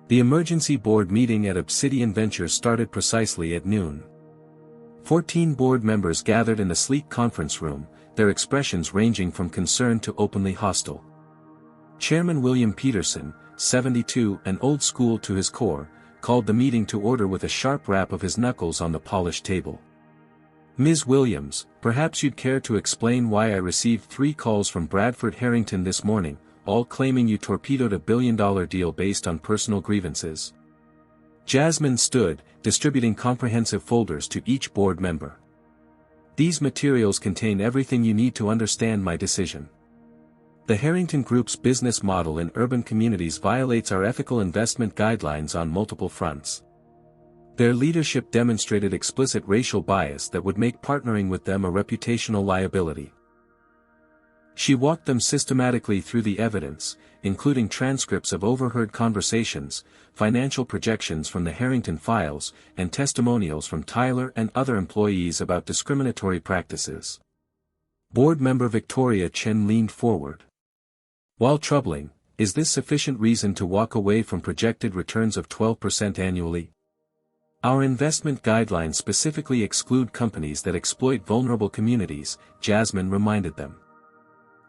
Speaker 1: The emergency board meeting at Obsidian Ventures started precisely at noon. 14 board members gathered in the sleek conference room, their expressions ranging from concerned to openly hostile. Chairman William Peterson, 72 and old school to his core, called the meeting to order with a sharp rap of his knuckles on the polished table. Ms. Williams, perhaps you'd care to explain why I received 3 calls from Bradford Harrington this morning, all claiming you torpedoed a billion-dollar deal based on personal grievances. Jasmine stood, distributing comprehensive folders to each board member. These materials contain everything you need to understand my decision. The Harrington Group's business model in urban communities violates our ethical investment guidelines on multiple fronts. Their leadership demonstrated explicit racial bias that would make partnering with them a reputational liability. She walked them systematically through the evidence, including transcripts of overheard conversations, financial projections from the Harrington files, and testimonials from Tyler and other employees about discriminatory practices. Board member Victoria Chen leaned forward. While troubling, Is this sufficient reason to walk away from projected returns of 12% annually? Our investment guidelines specifically exclude companies that exploit vulnerable communities, Jasmine reminded them.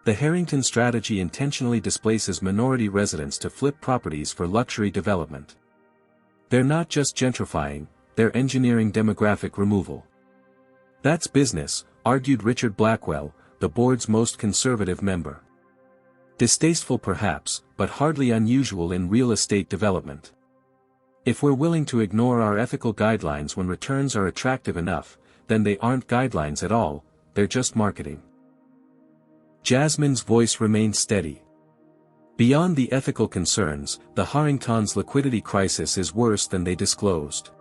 Speaker 1: The Harrington strategy intentionally displaces minority residents to flip properties for luxury development. They're not just gentrifying, they're engineering demographic removal. That's business, argued Richard Blackwell, the board's most conservative member. Distasteful perhaps, but hardly unusual in real estate development. If we're willing to ignore our ethical guidelines when returns are attractive enough, then they aren't guidelines at all, they're just marketing. Jasmine's voice remained steady. Beyond the ethical concerns, the Harringtons' liquidity crisis is worse than they disclosed.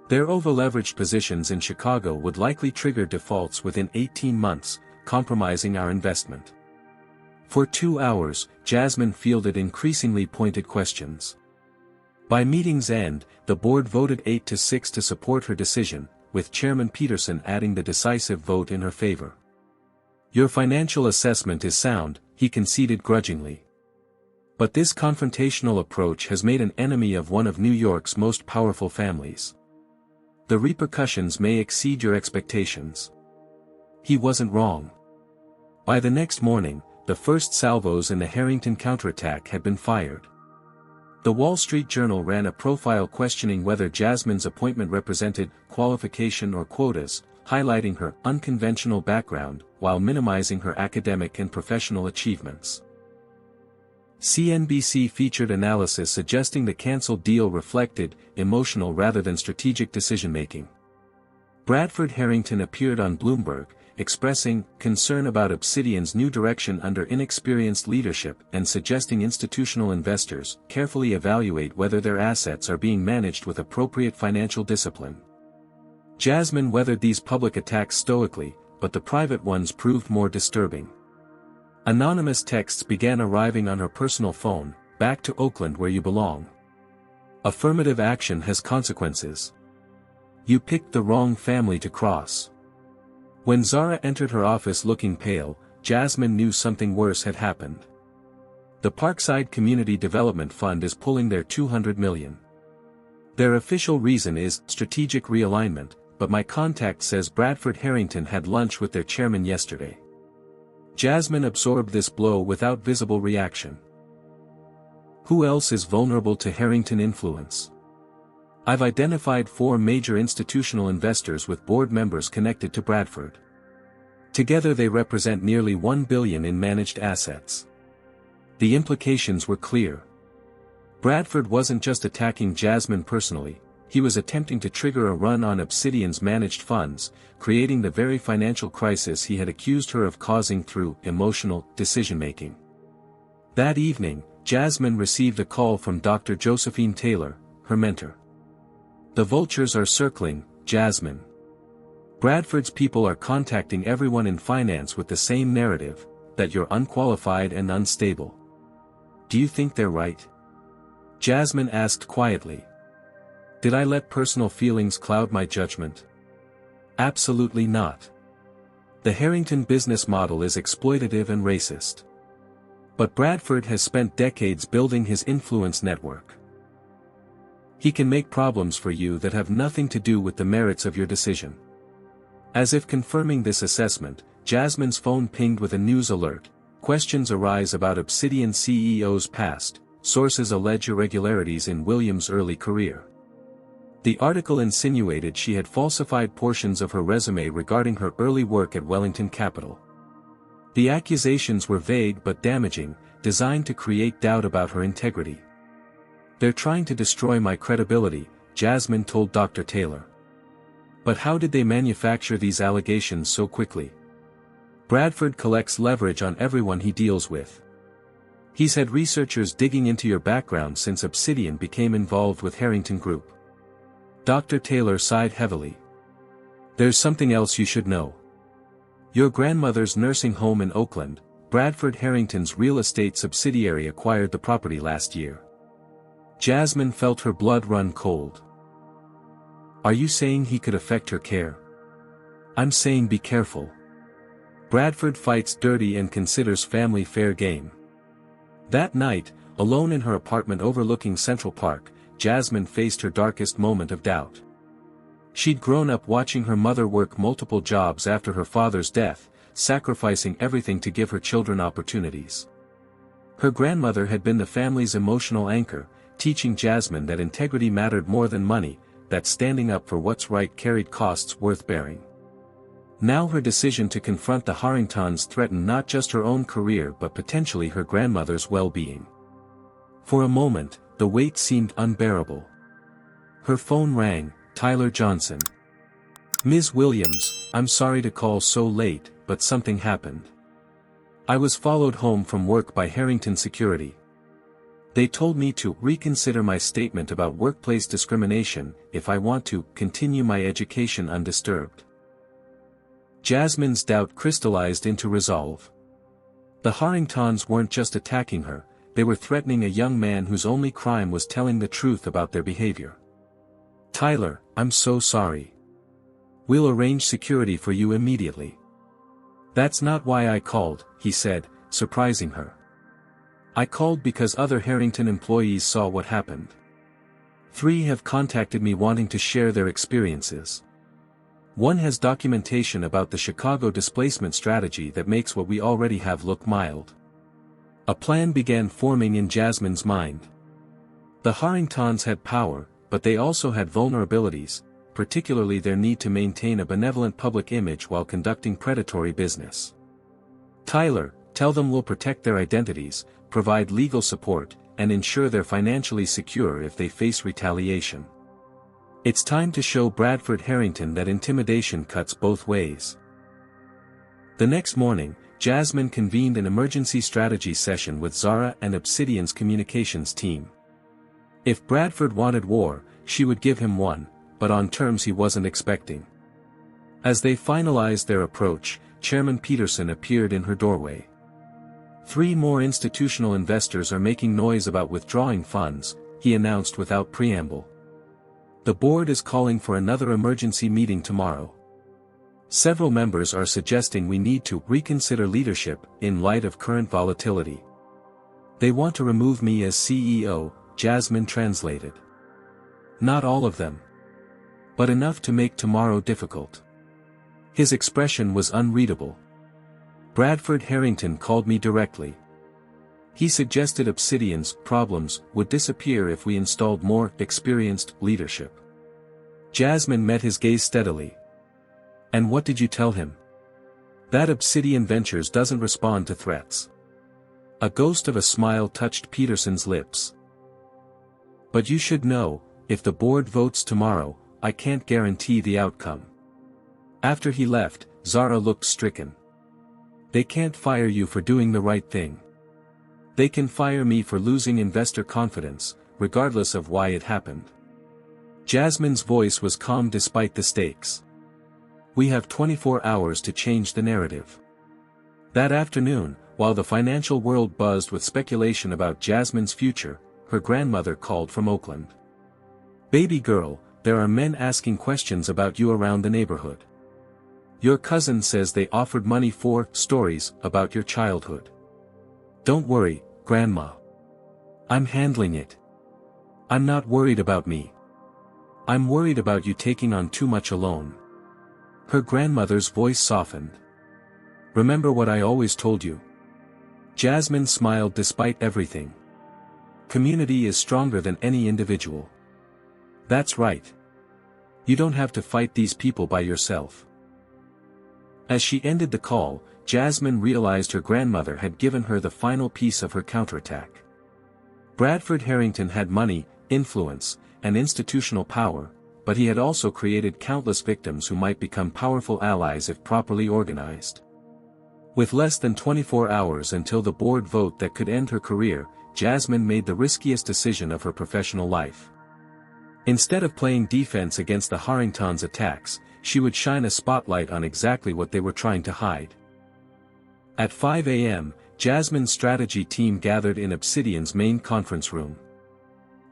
Speaker 1: Their over-leveraged positions in Chicago would likely trigger defaults within 18 months, compromising our investment. For 2 hours, Jasmine fielded increasingly pointed questions. By meeting's end, the board voted 8-6 to support her decision, with Chairman Peterson adding the decisive vote in her favor. Your financial assessment is sound, he conceded grudgingly. But this confrontational approach has made an enemy of one of New York's most powerful families. The repercussions may exceed your expectations. He wasn't wrong. By the next morning, the first salvos in the Harrington counterattack had been fired. The Wall Street Journal ran a profile questioning whether Jasmine's appointment represented qualification or quotas, highlighting her unconventional background, while minimizing her academic and professional achievements. CNBC featured analysis suggesting the canceled deal reflected emotional rather than strategic decision-making. Bradford Harrington appeared on Bloomberg, expressing concern about Obsidian's new direction under inexperienced leadership and suggesting institutional investors carefully evaluate whether their assets are being managed with appropriate financial discipline. Jasmine weathered these public attacks stoically, but the private ones proved more disturbing. Anonymous texts began arriving on her personal phone, "Back to Oakland where you belong. Affirmative action has consequences. You picked the wrong family to cross." When Zara entered her office looking pale, Jasmine knew something worse had happened. The Parkside Community Development Fund is pulling their $200 million. Their official reason is strategic realignment, but my contact says Bradford Harrington had lunch with their chairman yesterday. Jasmine absorbed this blow without visible reaction. Who else is vulnerable to Harrington influence? I've identified 4 major institutional investors with board members connected to Bradford. Together they represent nearly $1 billion in managed assets. The implications were clear. Bradford wasn't just attacking Jasmine personally, he was attempting to trigger a run on Obsidian's managed funds, creating the very financial crisis he had accused her of causing through emotional decision-making. That evening, Jasmine received a call from Dr. Josephine Taylor, her mentor. "The vultures are circling, Jasmine. Bradford's people are contacting everyone in finance with the same narrative, that you're unqualified and unstable. Do you think they're right?" Jasmine asked quietly. "Did I let personal feelings cloud my judgment? Absolutely not. The Harrington business model is exploitative and racist. But Bradford has spent decades building his influence network. He can make problems for you that have nothing to do with the merits of your decision." As if confirming this assessment, Jasmine's phone pinged with a news alert. Questions arise about Obsidian CEO's past, sources allege irregularities in Williams' early career. The article insinuated she had falsified portions of her resume regarding her early work at Wellington Capital. The accusations were vague but damaging, designed to create doubt about her integrity. "They're trying to destroy my credibility," Jasmine told Dr. Taylor. But how did they manufacture these allegations so quickly? Bradford collects leverage on everyone he deals with. He's had researchers digging into your background since Obsidian became involved with Harrington Group. Dr. Taylor sighed heavily. "There's something else you should know. Your grandmother's nursing home in Oakland, Bradford Harrington's real estate subsidiary, acquired the property last year." Jasmine felt her blood run cold. "Are you saying he could affect her care?" "I'm saying be careful. Bradford fights dirty and considers family fair game. That night, alone in her apartment overlooking Central Park, Jasmine faced her darkest moment of doubt. She'd grown up watching her mother work multiple jobs after her father's death, sacrificing everything to give her children opportunities. Her grandmother had been the family's emotional anchor, teaching Jasmine that integrity mattered more than money, that standing up for what's right carried costs worth bearing. Now her decision to confront the Harringtons threatened not just her own career but potentially her grandmother's well-being. For a moment, the weight seemed unbearable. Her phone rang. Tyler Johnson. Ms. Williams, I'm sorry to call so late, but something happened. I was followed home from work by Harrington security. They told me to reconsider my statement about workplace discrimination if I want to continue my education undisturbed. Jasmine's doubt crystallized into resolve. The Harringtons weren't just attacking her, they were threatening a young man whose only crime was telling the truth about their behavior. Tyler, I'm so sorry. We'll arrange security for you immediately. That's not why I called, he said, surprising her. I called because other Harrington employees saw what happened. 3 have contacted me wanting to share their experiences. 1 has documentation about the Chicago displacement strategy that makes what we already have look mild. A plan began forming in Jasmine's mind. The Harringtons had power, but they also had vulnerabilities, particularly their need to maintain a benevolent public image while conducting predatory business. Tyler, tell them we'll protect their identities, provide legal support, and ensure they're financially secure if they face retaliation. It's time to show Bradford Harrington that intimidation cuts both ways. The next morning, Jasmine convened an emergency strategy session with Zara and Obsidian's communications team. If Bradford wanted war, she would give him one, but on terms he wasn't expecting. As they finalized their approach, Chairman Peterson appeared in her doorway. 3 more institutional investors are making noise about withdrawing funds, he announced without preamble. The board is calling for another emergency meeting tomorrow. Several members are suggesting we need to reconsider leadership in light of current volatility. They want to remove me as CEO, Jasmine translated. Not all of them. But enough to make tomorrow difficult. His expression was unreadable. Bradford Harrington called me directly. He suggested Obsidian's problems would disappear if we installed more experienced leadership. Jasmine met his gaze steadily. And what did you tell him? That Obsidian Ventures doesn't respond to threats. A ghost of a smile touched Peterson's lips. But you should know, if the board votes tomorrow, I can't guarantee the outcome. After he left, Zara looked stricken. They can't fire you for doing the right thing. They can fire me for losing investor confidence, regardless of why it happened. Jasmine's voice was calm despite the stakes. We have 24 hours to change the narrative. That afternoon, while the financial world buzzed with speculation about Jasmine's future, her grandmother called from Oakland. Baby girl, there are men asking questions about you around the neighborhood. Your cousin says they offered money for stories about your childhood. Don't worry, Grandma. I'm handling it. I'm not worried about me. I'm worried about you taking on too much alone. Her grandmother's voice softened. Remember what I always told you? Jasmine smiled despite everything. Community is stronger than any individual. That's right. You don't have to fight these people by yourself. As she ended the call, Jasmine realized her grandmother had given her the final piece of her counterattack. Bradford Harrington had money, influence, and institutional power, but he had also created countless victims who might become powerful allies if properly organized. With less than 24 hours until the board vote that could end her career, Jasmine made the riskiest decision of her professional life. Instead of playing defense against the Harringtons' attacks, she would shine a spotlight on exactly what they were trying to hide. At 5 a.m., Jasmine's strategy team gathered in Obsidian's main conference room.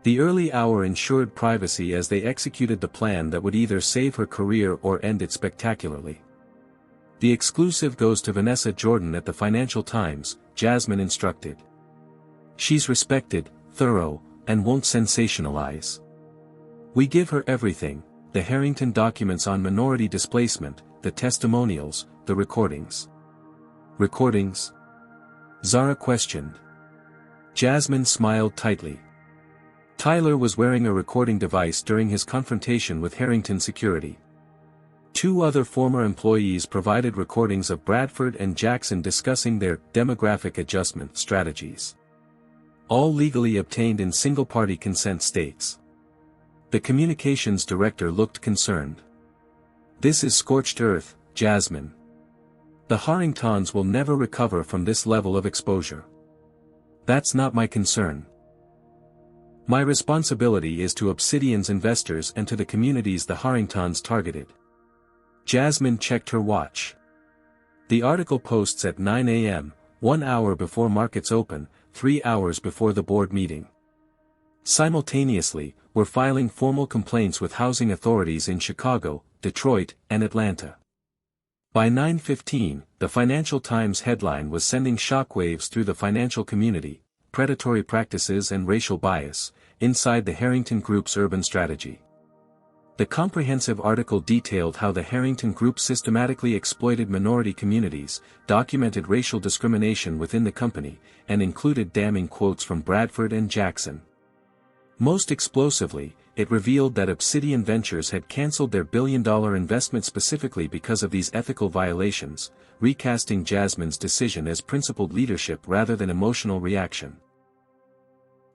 Speaker 1: The early hour ensured privacy as they executed the plan that would either save her career or end it spectacularly. The exclusive goes to Vanessa Jordan at the Financial Times, Jasmine instructed. She's respected, thorough, and won't sensationalize. We give her everything, the Harrington documents on minority displacement, the testimonials, the recordings. Recordings? Zara questioned. Jasmine smiled tightly. Tyler was wearing a recording device during his confrontation with Harrington security. 2 other former employees provided recordings of Bradford and Jackson discussing their demographic adjustment strategies. All legally obtained in single-party consent states. The communications director looked concerned. This is scorched earth, Jasmine. The Harringtons will never recover from this level of exposure. That's not my concern. My responsibility is to Obsidian's investors and to the communities the Harringtons targeted. Jasmine checked her watch. The article posts at 9 a.m., 1 hour before markets open, 3 hours before the board meeting. Simultaneously, we're filing formal complaints with housing authorities in Chicago, Detroit, and Atlanta. By 9:15, the Financial Times headline was sending shockwaves through the financial community: predatory practices and racial bias, inside the Harrington Group's urban strategy. The comprehensive article detailed how the Harrington Group systematically exploited minority communities, documented racial discrimination within the company, and included damning quotes from Bradford and Jackson. Most explosively, it revealed that Obsidian Ventures had canceled their billion-dollar investment specifically because of these ethical violations, recasting Jasmine's decision as principled leadership rather than emotional reaction.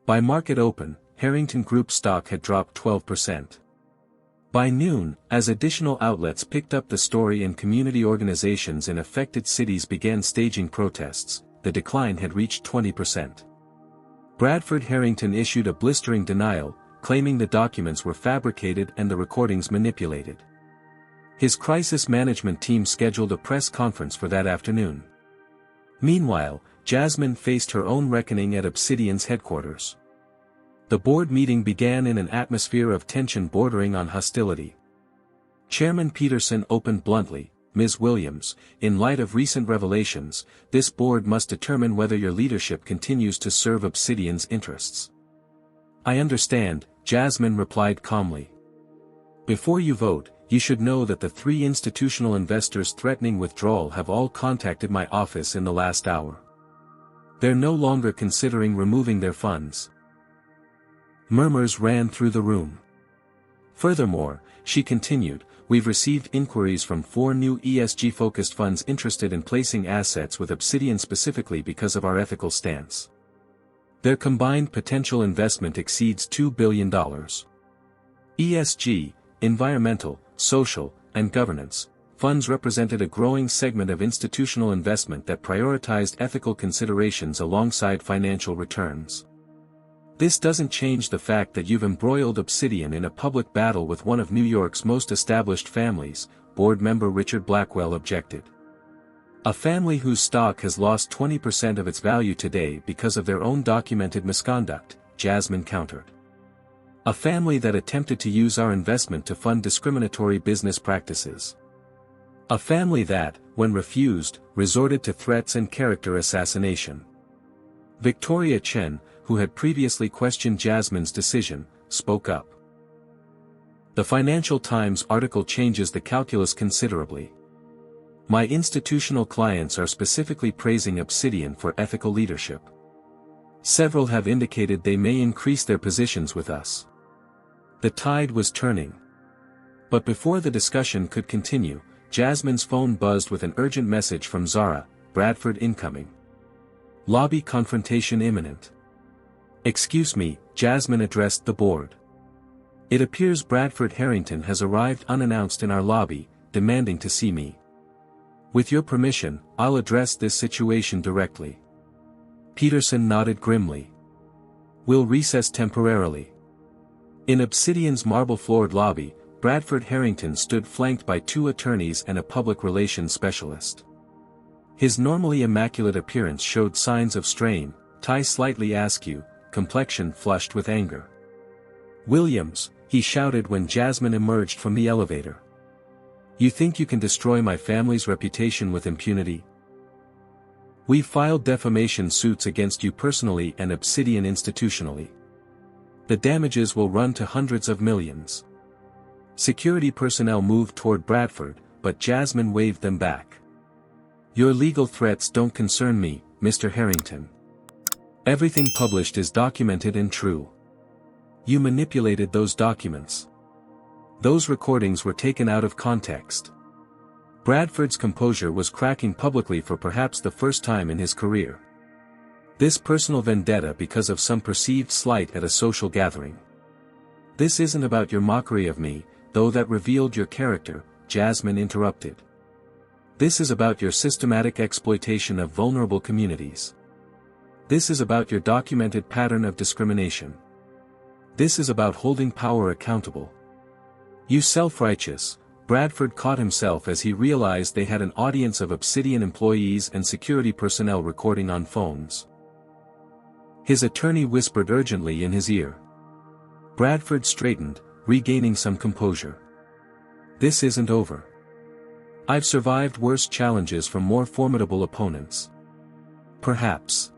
Speaker 1: By market open, Harrington Group stock had dropped 12%. By noon, as additional outlets picked up the story and community organizations in affected cities began staging protests, the decline had reached 20%. Bradford Harrington issued a blistering denial, claiming the documents were fabricated and the recordings manipulated. His crisis management team scheduled a press conference for that afternoon. Meanwhile, Jasmine faced her own reckoning at Obsidian's headquarters. The board meeting began in an atmosphere of tension bordering on hostility. Chairman Peterson opened bluntly, "Ms. Williams, in light of recent revelations, this board must determine whether your leadership continues to serve Obsidian's interests." "I understand," Jasmine replied calmly. "Before you vote, you should know that the 3 institutional investors threatening withdrawal have all contacted my office in the last hour. They're no longer considering removing their funds." Murmurs ran through the room. Furthermore, she continued, "We've received inquiries from 4 new ESG-focused funds interested in placing assets with Obsidian specifically because of our ethical stance. Their combined potential investment exceeds $2 billion. ESG, environmental, social, and governance, funds represented a growing segment of institutional investment that prioritized ethical considerations alongside financial returns. This doesn't change the fact that you've embroiled Obsidian in a public battle with one of New York's most established families," board member Richard Blackwell objected. "A family whose stock has lost 20% of its value today because of their own documented misconduct," Jasmine countered. "A family that attempted to use our investment to fund discriminatory business practices. A family that, when refused, resorted to threats and character assassination." Victoria Chen, who had previously questioned Jasmine's decision, spoke up. "The Financial Times article changes the calculus considerably. My institutional clients are specifically praising Obsidian for ethical leadership. Several have indicated they may increase their positions with us." The tide was turning. But before the discussion could continue, Jasmine's phone buzzed with an urgent message from Zara, "Bradford incoming. Lobby confrontation imminent." "Excuse me," Jasmine addressed the board. "It appears Bradford Harrington has arrived unannounced in our lobby, demanding to see me. With your permission, I'll address this situation directly." Peterson nodded grimly. "We'll recess temporarily." In Obsidian's marble-floored lobby, Bradford Harrington stood flanked by 2 attorneys and a public relations specialist. His normally immaculate appearance showed signs of strain, tie slightly askew, complexion flushed with anger. "Williams," he shouted when Jasmine emerged from the elevator. "You think you can destroy my family's reputation with impunity?" We filed defamation suits against you personally and Obsidian institutionally. The damages will run to hundreds of millions. Security personnel moved toward Bradford, but Jasmine waved them back. Your legal threats don't concern me, Mr. Harrington. Everything published is documented and true. You manipulated those documents. Those recordings were taken out of context. Bradford's composure was cracking publicly for perhaps the first time in his career. This personal vendetta because of some perceived slight at a social gathering. This isn't about your mockery of me, though that revealed your character, Jasmine interrupted. This is about your systematic exploitation of vulnerable communities. This is about your documented pattern of discrimination. This is about holding power accountable. You self-righteous. Bradford caught himself as he realized they had an audience of Obsidian employees and security personnel recording on phones. His attorney whispered urgently in his ear. Bradford straightened, regaining some composure. This isn't over. I've survived worse challenges from more formidable opponents. Perhaps.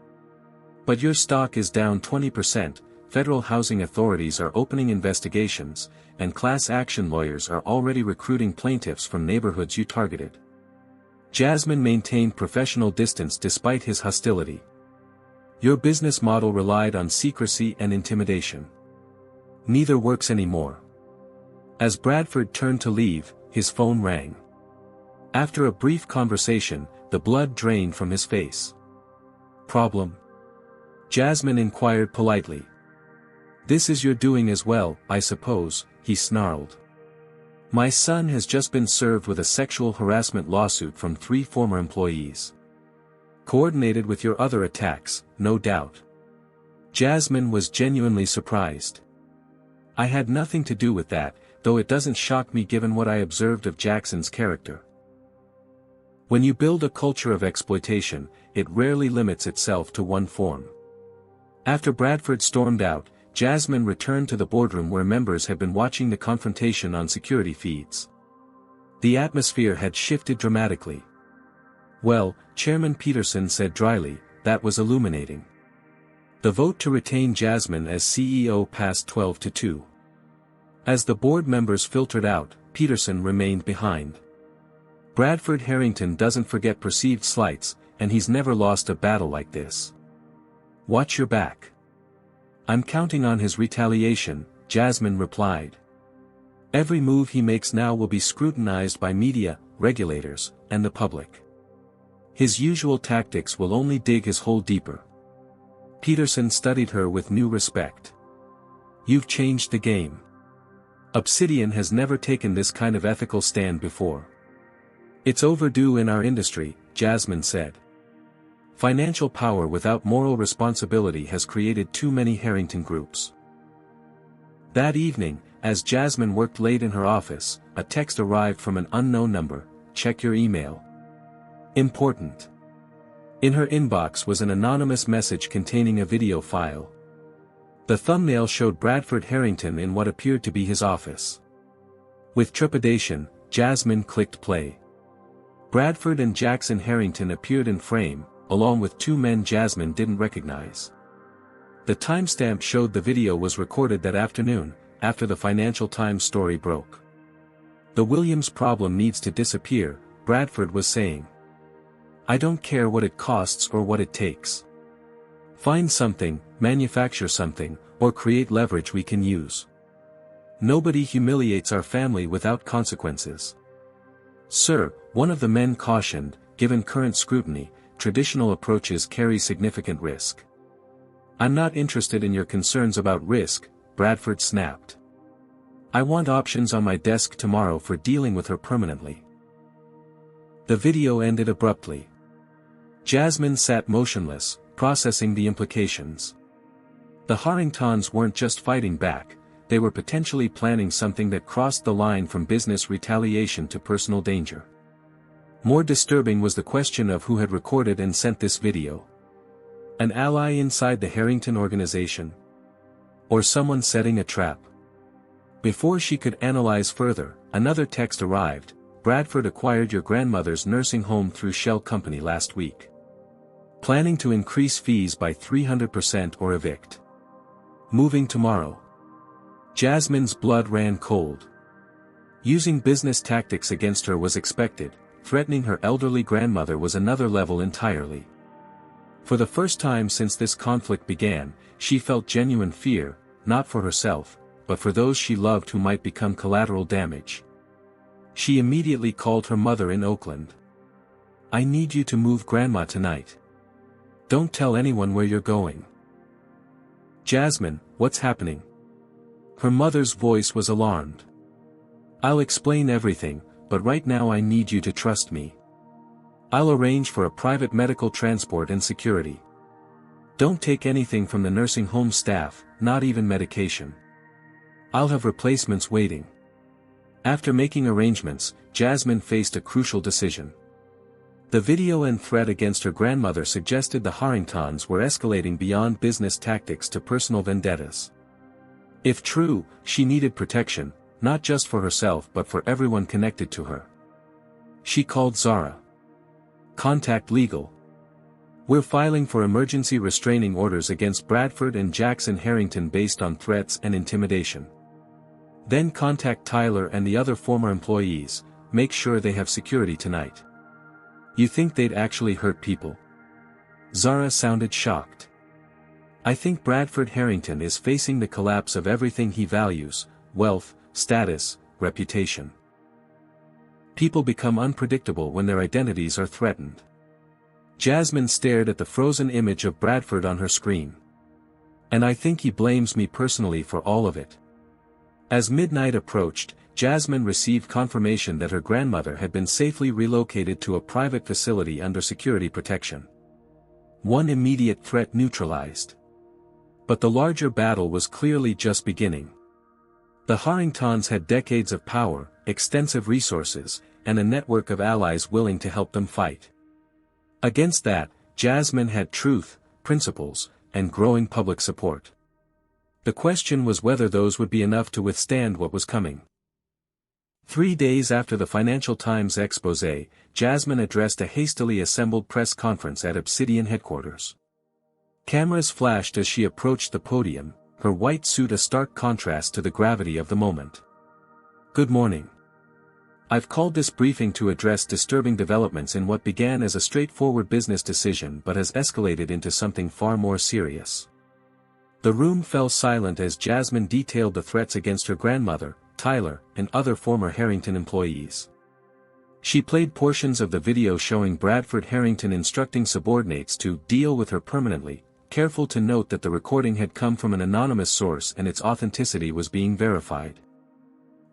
Speaker 1: But your stock is down 20%, federal housing authorities are opening investigations, and class action lawyers are already recruiting plaintiffs from neighborhoods you targeted. Jasmine maintained professional distance despite his hostility. Your business model relied on secrecy and intimidation. Neither works anymore. As Bradford turned to leave, his phone rang. After a brief conversation, the blood drained from his face. Problem? Jasmine inquired politely. This is your doing as well, I suppose, he snarled. My son has just been served with a sexual harassment lawsuit from 3 former employees. Coordinated with your other attacks, no doubt. Jasmine was genuinely surprised. I had nothing to do with that, though it doesn't shock me given what I observed of Jackson's character. When you build a culture of exploitation, it rarely limits itself to one form. After Bradford stormed out, Jasmine returned to the boardroom where members had been watching the confrontation on security feeds. The atmosphere had shifted dramatically. Well, Chairman Peterson said dryly, that was illuminating. The vote to retain Jasmine as CEO passed 12-2. As the board members filtered out, Peterson remained behind. Bradford Harrington doesn't forget perceived slights, and he's never lost a battle like this. Watch your back. I'm counting on his retaliation, Jasmine replied. Every move he makes now will be scrutinized by media, regulators, and the public. His usual tactics will only dig his hole deeper. Peterson studied her with new respect. You've changed the game. Obsidian has never taken this kind of ethical stand before. It's overdue in our industry, Jasmine said. Financial power without moral responsibility has created too many Harrington groups. That evening, as Jasmine worked late in her office, a text arrived from an unknown number. Check your email. Important. In her inbox was an anonymous message containing a video file. The thumbnail showed Bradford Harrington in what appeared to be his office. With trepidation, Jasmine clicked play. Bradford and Jackson Harrington appeared in frame, along with 2 men Jasmine didn't recognize. The timestamp showed the video was recorded that afternoon, after the Financial Times story broke. The Williams problem needs to disappear, Bradford was saying. I don't care what it costs or what it takes. Find something, manufacture something, or create leverage we can use. Nobody humiliates our family without consequences. Sir, one of the men cautioned, given current scrutiny, traditional approaches carry significant risk. I'm not interested in your concerns about risk, Bradford snapped. I want options on my desk tomorrow for dealing with her permanently. The video ended abruptly. Jasmine sat motionless, processing the implications. The Harringtons weren't just fighting back, they were potentially planning something that crossed the line from business retaliation to personal danger. More disturbing was the question of who had recorded and sent this video. An ally inside the Harrington organization? Or someone setting a trap? Before she could analyze further, another text arrived. Bradford acquired your grandmother's nursing home through Shell Company last week. Planning to increase fees by 300% or evict. Moving tomorrow. Jasmine's blood ran cold. Using business tactics against her was expected, threatening her elderly grandmother was another level entirely. For the first time since this conflict began, she felt genuine fear, not for herself, but for those she loved who might become collateral damage. She immediately called her mother in Oakland. "I need you to move Grandma tonight. Don't tell anyone where you're going." "Jasmine, what's happening?" Her mother's voice was alarmed. "I'll explain everything, but right now I need you to trust me. I'll arrange for a private medical transport and security. Don't take anything from the nursing home staff, not even medication. I'll have replacements waiting." After making arrangements, Jasmine faced a crucial decision. The video and threat against her grandmother suggested the Harringtons were escalating beyond business tactics to personal vendettas. If true, she needed protection, not just for herself but for everyone connected to her. She called Zara. "Contact legal. We're filing for emergency restraining orders against Bradford and Jackson Harrington based on threats and intimidation. Then contact Tyler and the other former employees, make sure they have security tonight." "You think they'd actually hurt people?" Zara sounded shocked. "I think Bradford Harrington is facing the collapse of everything he values: wealth, status, reputation. People become unpredictable when their identities are threatened." Jasmine stared at the frozen image of Bradford on her screen. "And I think he blames me personally for all of it." As midnight approached, Jasmine received confirmation that her grandmother had been safely relocated to a private facility under security protection. One immediate threat neutralized. But the larger battle was clearly just beginning. The Harringtons had decades of power, extensive resources, and a network of allies willing to help them fight. Against that, Jasmine had truth, principles, and growing public support. The question was whether those would be enough to withstand what was coming. 3 days after the Financial Times expose, Jasmine addressed a hastily assembled press conference at Obsidian headquarters. Cameras flashed as she approached the podium, her white suit a stark contrast to the gravity of the moment. "Good morning. I've called this briefing to address disturbing developments in what began as a straightforward business decision but has escalated into something far more serious." The room fell silent as Jasmine detailed the threats against her grandmother, Tyler, and other former Harrington employees. She played portions of the video showing Bradford Harrington instructing subordinates to deal with her permanently, careful to note that the recording had come from an anonymous source and its authenticity was being verified.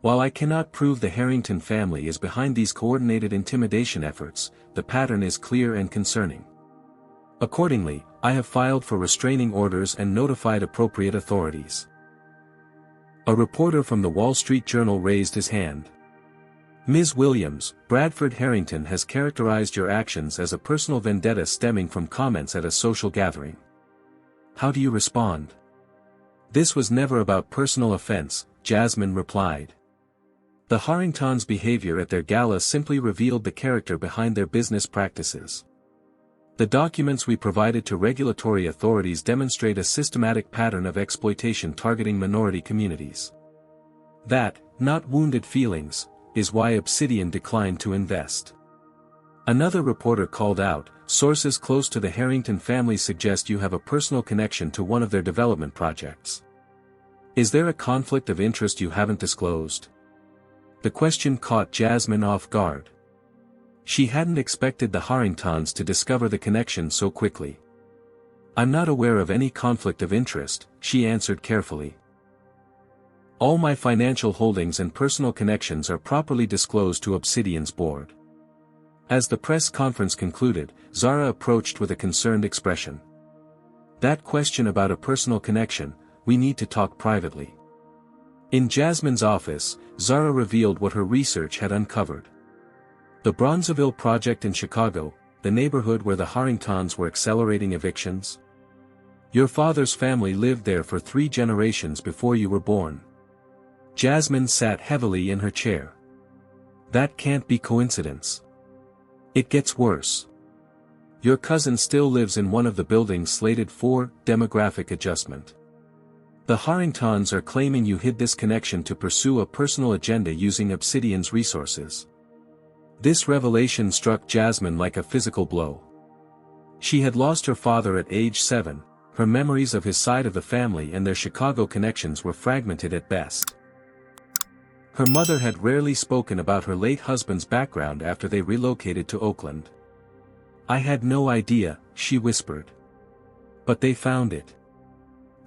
Speaker 1: "While I cannot prove the Harrington family is behind these coordinated intimidation efforts, the pattern is clear and concerning. Accordingly, I have filed for restraining orders and notified appropriate authorities." A reporter from the Wall Street Journal raised his hand. "Ms. Williams, Bradford Harrington has characterized your actions as a personal vendetta stemming from comments at a social gathering. How do you respond?" "This was never about personal offense," Jasmine replied. "The Harringtons' behavior at their gala simply revealed the character behind their business practices. The documents we provided to regulatory authorities demonstrate a systematic pattern of exploitation targeting minority communities. That, not wounded feelings, is why Obsidian declined to invest." Another reporter called out, "Sources close to the Harrington family suggest you have a personal connection to one of their development projects. Is there a conflict of interest you haven't disclosed?" The question caught Jasmine off guard. She hadn't expected the Harringtons to discover the connection so quickly. "I'm not aware of any conflict of interest," she answered carefully. "All my financial holdings and personal connections are properly disclosed to Obsidian's board." As the press conference concluded, Zara approached with a concerned expression. "That question about a personal connection, we need to talk privately." In Jasmine's office, Zara revealed what her research had uncovered. The Bronzeville project in Chicago, the neighborhood where the Harringtons were accelerating evictions. Your father's family lived there for 3 generations before you were born. Jasmine sat heavily in her chair. That can't be coincidence. It gets worse. Your cousin still lives in one of the buildings slated for demographic adjustment. The Harringtons are claiming you hid this connection to pursue a personal agenda using Obsidian's resources. This revelation struck Jasmine like a physical blow. She had lost her father at age 7, her memories of his side of the family and their Chicago connections were fragmented at best. Her mother had rarely spoken about her late husband's background after they relocated to Oakland. "I had no idea," she whispered. "But they found it.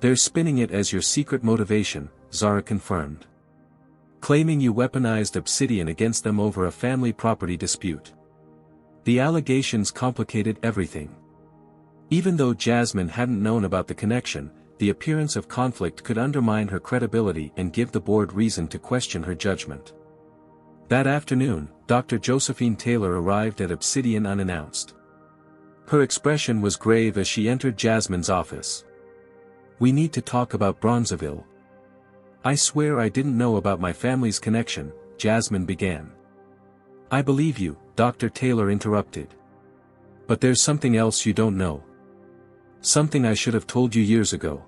Speaker 1: They're spinning it as your secret motivation," Zara confirmed. "Claiming you weaponized Obsidian against them over a family property dispute." The allegations complicated everything. Even though Jasmine hadn't known about the connection, the appearance of conflict could undermine her credibility and give the board reason to question her judgment. That afternoon, Dr. Josephine Taylor arrived at Obsidian unannounced. Her expression was grave as she entered Jasmine's office. "We need to talk about Bronzeville." "I swear I didn't know about my family's connection," Jasmine began. "I believe you," Dr. Taylor interrupted. "But there's something else you don't know. Something I should have told you years ago."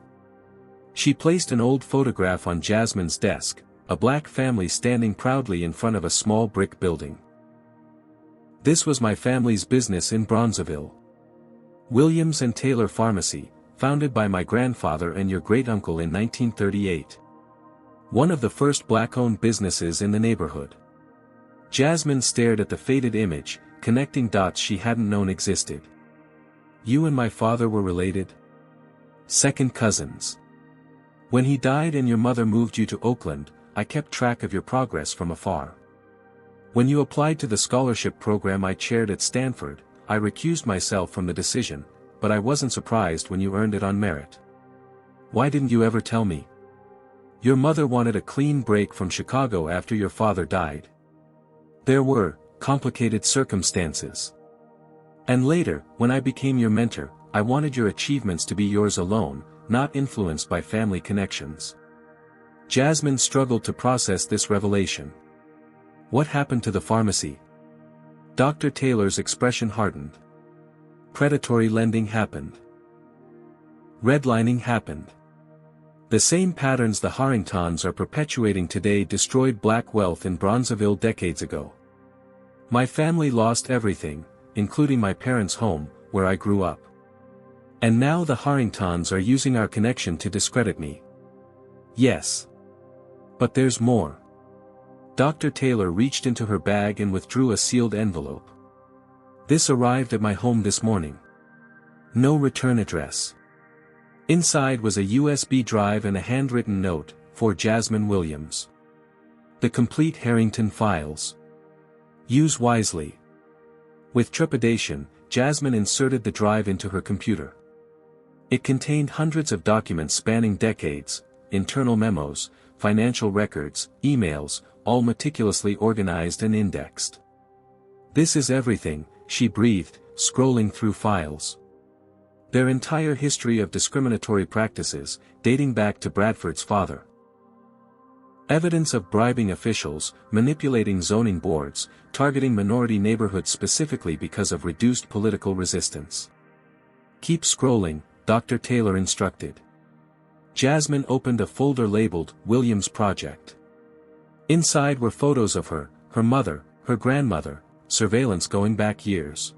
Speaker 1: She placed an old photograph on Jasmine's desk, a black family standing proudly in front of a small brick building. "This was my family's business in Bronzeville. Williams and Taylor Pharmacy, founded by my grandfather and your great-uncle in 1938. One of the first black-owned businesses in the neighborhood." Jasmine stared at the faded image, connecting dots she hadn't known existed. "You and my father were related?" "Second cousins. When he died and your mother moved you to Oakland, I kept track of your progress from afar. When you applied to the scholarship program I chaired at Stanford, I recused myself from the decision, but I wasn't surprised when you earned it on merit. Why didn't you ever tell me? Your mother wanted a clean break from Chicago after your father died. There were complicated circumstances. And later, when I became your mentor, I wanted your achievements to be yours alone, not influenced by family connections." Jasmine struggled to process this revelation. "What happened to the pharmacy?" Dr. Taylor's expression hardened. "Predatory lending happened. Redlining happened. The same patterns the Harringtons are perpetuating today destroyed black wealth in Bronzeville decades ago. My family lost everything, including my parents' home, where I grew up. And now the Harringtons are using our connection to discredit me." "Yes. But there's more." Dr. Taylor reached into her bag and withdrew a sealed envelope. "This arrived at my home this morning. No return address. Inside was a USB drive and a handwritten note, for Jasmine Williams. The complete Harrington files. Use wisely." With trepidation, Jasmine inserted the drive into her computer. It contained hundreds of documents spanning decades, internal memos, financial records, emails, all meticulously organized and indexed. "This is everything," she breathed, scrolling through files. Their entire history of discriminatory practices, dating back to Bradford's father. Evidence of bribing officials, manipulating zoning boards, targeting minority neighborhoods specifically because of reduced political resistance. "Keep scrolling," Dr. Taylor instructed. Jasmine opened a folder labeled Williams Project. Inside were photos of her mother, her grandmother, surveillance going back years.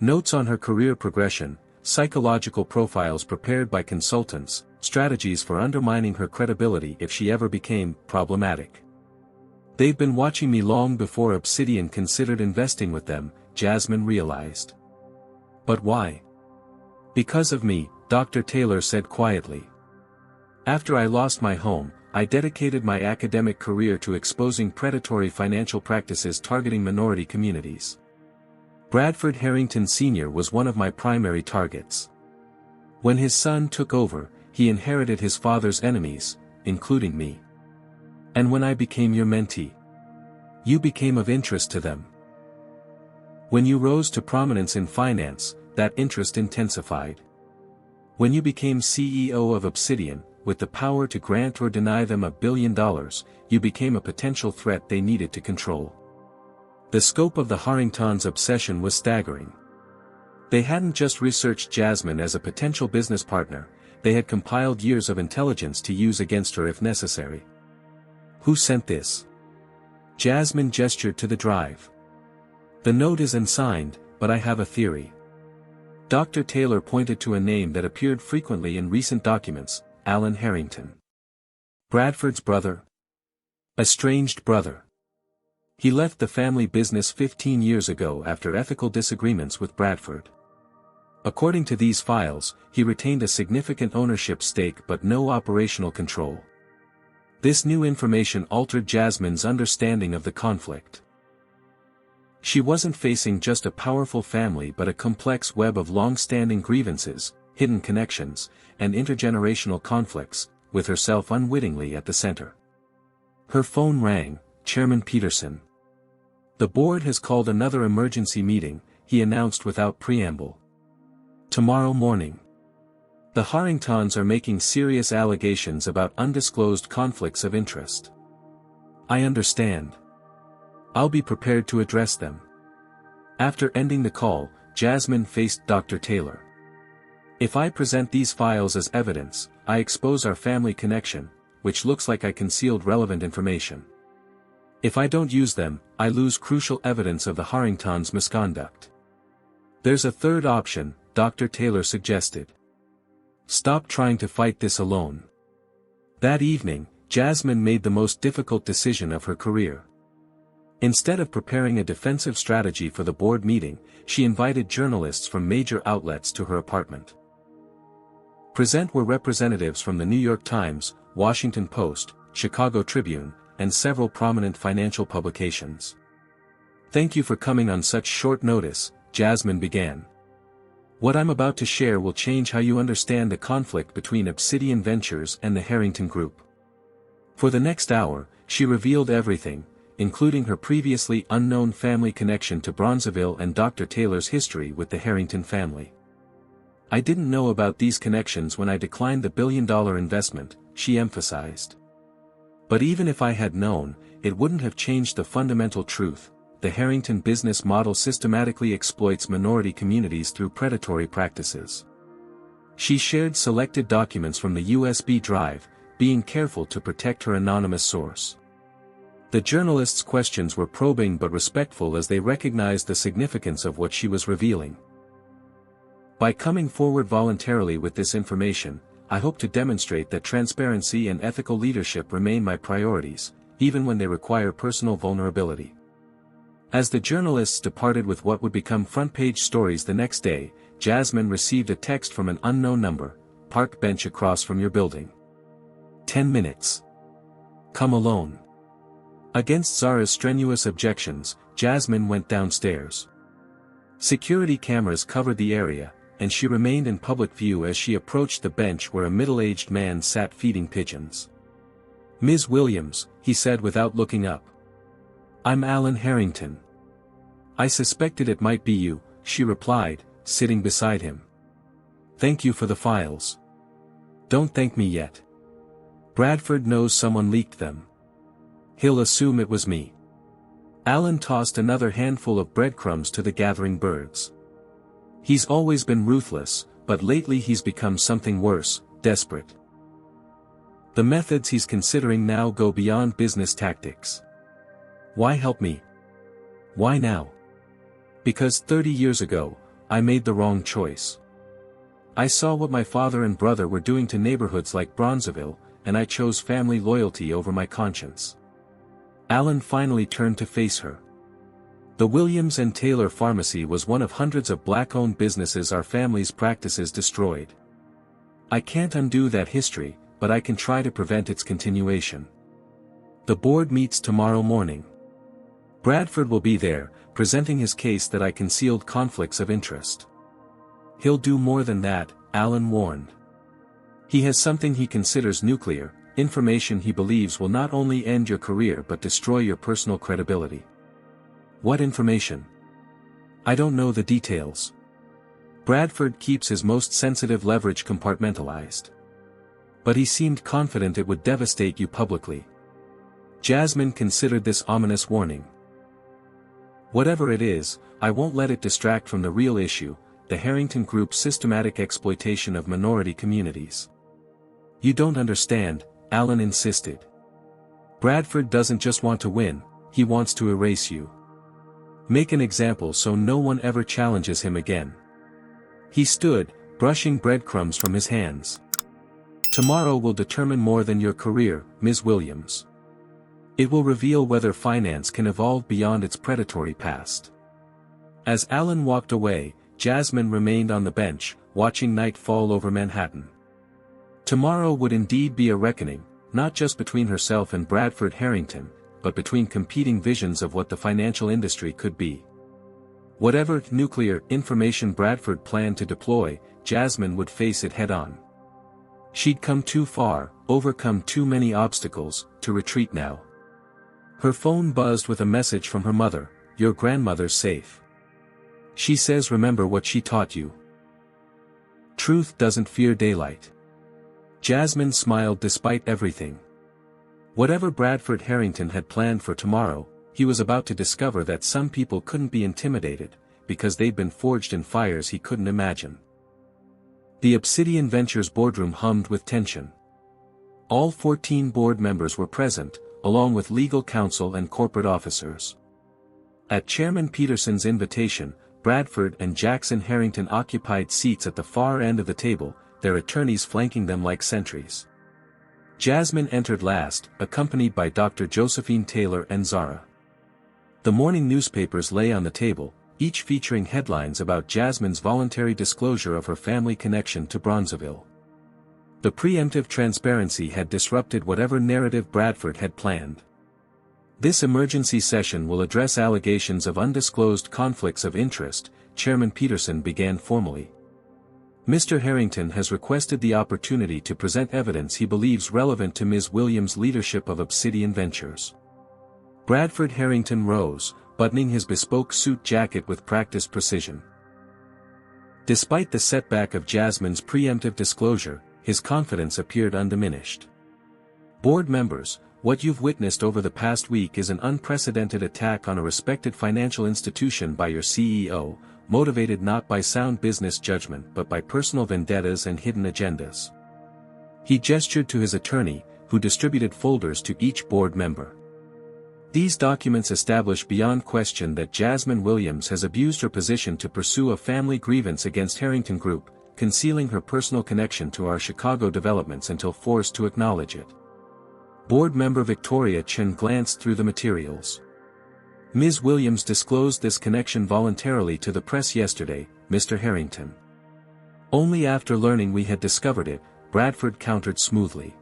Speaker 1: Notes on her career progression, psychological profiles prepared by consultants, strategies for undermining her credibility if she ever became problematic. "They've been watching me long before Obsidian considered investing with them," Jasmine realized. "But why?" "Because of me," Dr. Taylor said quietly. "After I lost my home, I dedicated my academic career to exposing predatory financial practices targeting minority communities. Bradford Harrington Sr. was one of my primary targets. When his son took over, he inherited his father's enemies, including me. And when I became your mentee, you became of interest to them. When you rose to prominence in finance, that interest intensified. When you became CEO of Obsidian, with the power to grant or deny them $1 billion, you became a potential threat they needed to control. The scope of the Harringtons' obsession was staggering. They hadn't just researched Jasmine as a potential business partner, they had compiled years of intelligence to use against her if necessary. Who sent this? Jasmine gestured to the drive. The note is unsigned, but I have a theory. Dr. Taylor pointed to a name that appeared frequently in recent documents, Alan Harrington. Bradford's brother? Estranged brother. He left the family business 15 years ago after ethical disagreements with Bradford. According to these files, he retained a significant ownership stake but no operational control. This new information altered Jasmine's understanding of the conflict. She wasn't facing just a powerful family but a complex web of long-standing grievances, hidden connections, and intergenerational conflicts, with herself unwittingly at the center. Her phone rang. Chairman Peterson. The board has called another emergency meeting, he announced without preamble. Tomorrow morning. The Harringtons are making serious allegations about undisclosed conflicts of interest. I understand. I'll be prepared to address them. After ending the call, Jasmine faced Dr. Taylor. If I present these files as evidence, I expose our family connection, which looks like I concealed relevant information. If I don't use them, I lose crucial evidence of the Harringtons' misconduct. There's a third option, Dr. Taylor suggested. Stop trying to fight this alone. That evening, Jasmine made the most difficult decision of her career. Instead of preparing a defensive strategy for the board meeting, she invited journalists from major outlets to her apartment. Present were representatives from the New York Times, Washington Post, Chicago Tribune, and several prominent financial publications. Thank you for coming on such short notice, Jasmine began. What I'm about to share will change how you understand the conflict between Obsidian Ventures and the Harrington Group. For the next hour, she revealed everything, including her previously unknown family connection to Bronzeville and Dr. Taylor's history with the Harrington family. I didn't know about these connections when I declined the billion-dollar investment, she emphasized. But even if I had known, it wouldn't have changed the fundamental truth. The Harrington business model systematically exploits minority communities through predatory practices. She shared selected documents from the USB drive, being careful to protect her anonymous source. The journalists' questions were probing but respectful as they recognized the significance of what she was revealing. By coming forward voluntarily with this information, I hope to demonstrate that transparency and ethical leadership remain my priorities, even when they require personal vulnerability. As the journalists departed with what would become front-page stories the next day, Jasmine received a text from an unknown number, "Park bench across from your building. 10 minutes. Come alone." Against Zara's strenuous objections, Jasmine went downstairs. Security cameras covered the area, and she remained in public view as she approached the bench where a middle-aged man sat feeding pigeons. "Ms. Williams," he said without looking up. "I'm Alan Harrington." "I suspected it might be you," she replied, sitting beside him. "Thank you for the files." "Don't thank me yet. Bradford knows someone leaked them. He'll assume it was me." Alan tossed another handful of breadcrumbs to the gathering birds. "He's always been ruthless, but lately he's become something worse, desperate. The methods he's considering now go beyond business tactics." "Why help me? Why now?" "Because 30 years ago, I made the wrong choice. I saw what my father and brother were doing to neighborhoods like Bronzeville, and I chose family loyalty over my conscience." Alan finally turned to face her. "The Williams and Taylor Pharmacy was one of hundreds of black-owned businesses our family's practices destroyed. I can't undo that history, but I can try to prevent its continuation. The board meets tomorrow morning. Bradford will be there, presenting his case that I concealed conflicts of interest." "He'll do more than that," Alan warned. "He has something he considers nuclear, information he believes will not only end your career but destroy your personal credibility." "What information?" "I don't know the details. Bradford keeps his most sensitive leverage compartmentalized. But he seemed confident it would devastate you publicly." Jasmine considered this ominous warning. "Whatever it is, I won't let it distract from the real issue," the Harrington Group's systematic exploitation of minority communities. "You don't understand," Alan insisted. "Bradford doesn't just want to win, he wants to erase you. Make an example so no one ever challenges him again." He stood, brushing breadcrumbs from his hands. "Tomorrow will determine more than your career, Ms. Williams. It will reveal whether finance can evolve beyond its predatory past." As Alan walked away, Jasmine remained on the bench, watching night fall over Manhattan. Tomorrow would indeed be a reckoning, not just between herself and Bradford Harrington, but between competing visions of what the financial industry could be. Whatever nuclear information Bradford planned to deploy, Jasmine would face it head-on. She'd come too far, overcome too many obstacles, to retreat now. Her phone buzzed with a message from her mother: "Your grandmother's safe. She says remember what she taught you. Truth doesn't fear daylight." Jasmine smiled despite everything. Whatever Bradford Harrington had planned for tomorrow, he was about to discover that some people couldn't be intimidated, because they'd been forged in fires he couldn't imagine. The Obsidian Ventures boardroom hummed with tension. All 14 board members were present, along with legal counsel and corporate officers. At Chairman Peterson's invitation, Bradford and Jackson Harrington occupied seats at the far end of the table, their attorneys flanking them like sentries. Jasmine entered last, accompanied by Dr. Josephine Taylor and Zara. The morning newspapers lay on the table, each featuring headlines about Jasmine's voluntary disclosure of her family connection to Bronzeville. The preemptive transparency had disrupted whatever narrative Bradford had planned. "This emergency session will address allegations of undisclosed conflicts of interest," Chairman Peterson began formally. "Mr. Harrington has requested the opportunity to present evidence he believes relevant to Ms. Williams' leadership of Obsidian Ventures." Bradford Harrington rose, buttoning his bespoke suit jacket with practiced precision. Despite the setback of Jasmine's preemptive disclosure, his confidence appeared undiminished. "Board members, what you've witnessed over the past week is an unprecedented attack on a respected financial institution by your CEO, motivated not by sound business judgment but by personal vendettas and hidden agendas." He gestured to his attorney, who distributed folders to each board member. "These documents establish beyond question that Jasmine Williams has abused her position to pursue a family grievance against Harrington Group, concealing her personal connection to our Chicago developments until forced to acknowledge it." Board member Victoria Chen glanced through the materials. "Ms. Williams disclosed this connection voluntarily to the press yesterday, Mr. Harrington." "Only after learning we had discovered it," Bradford countered smoothly.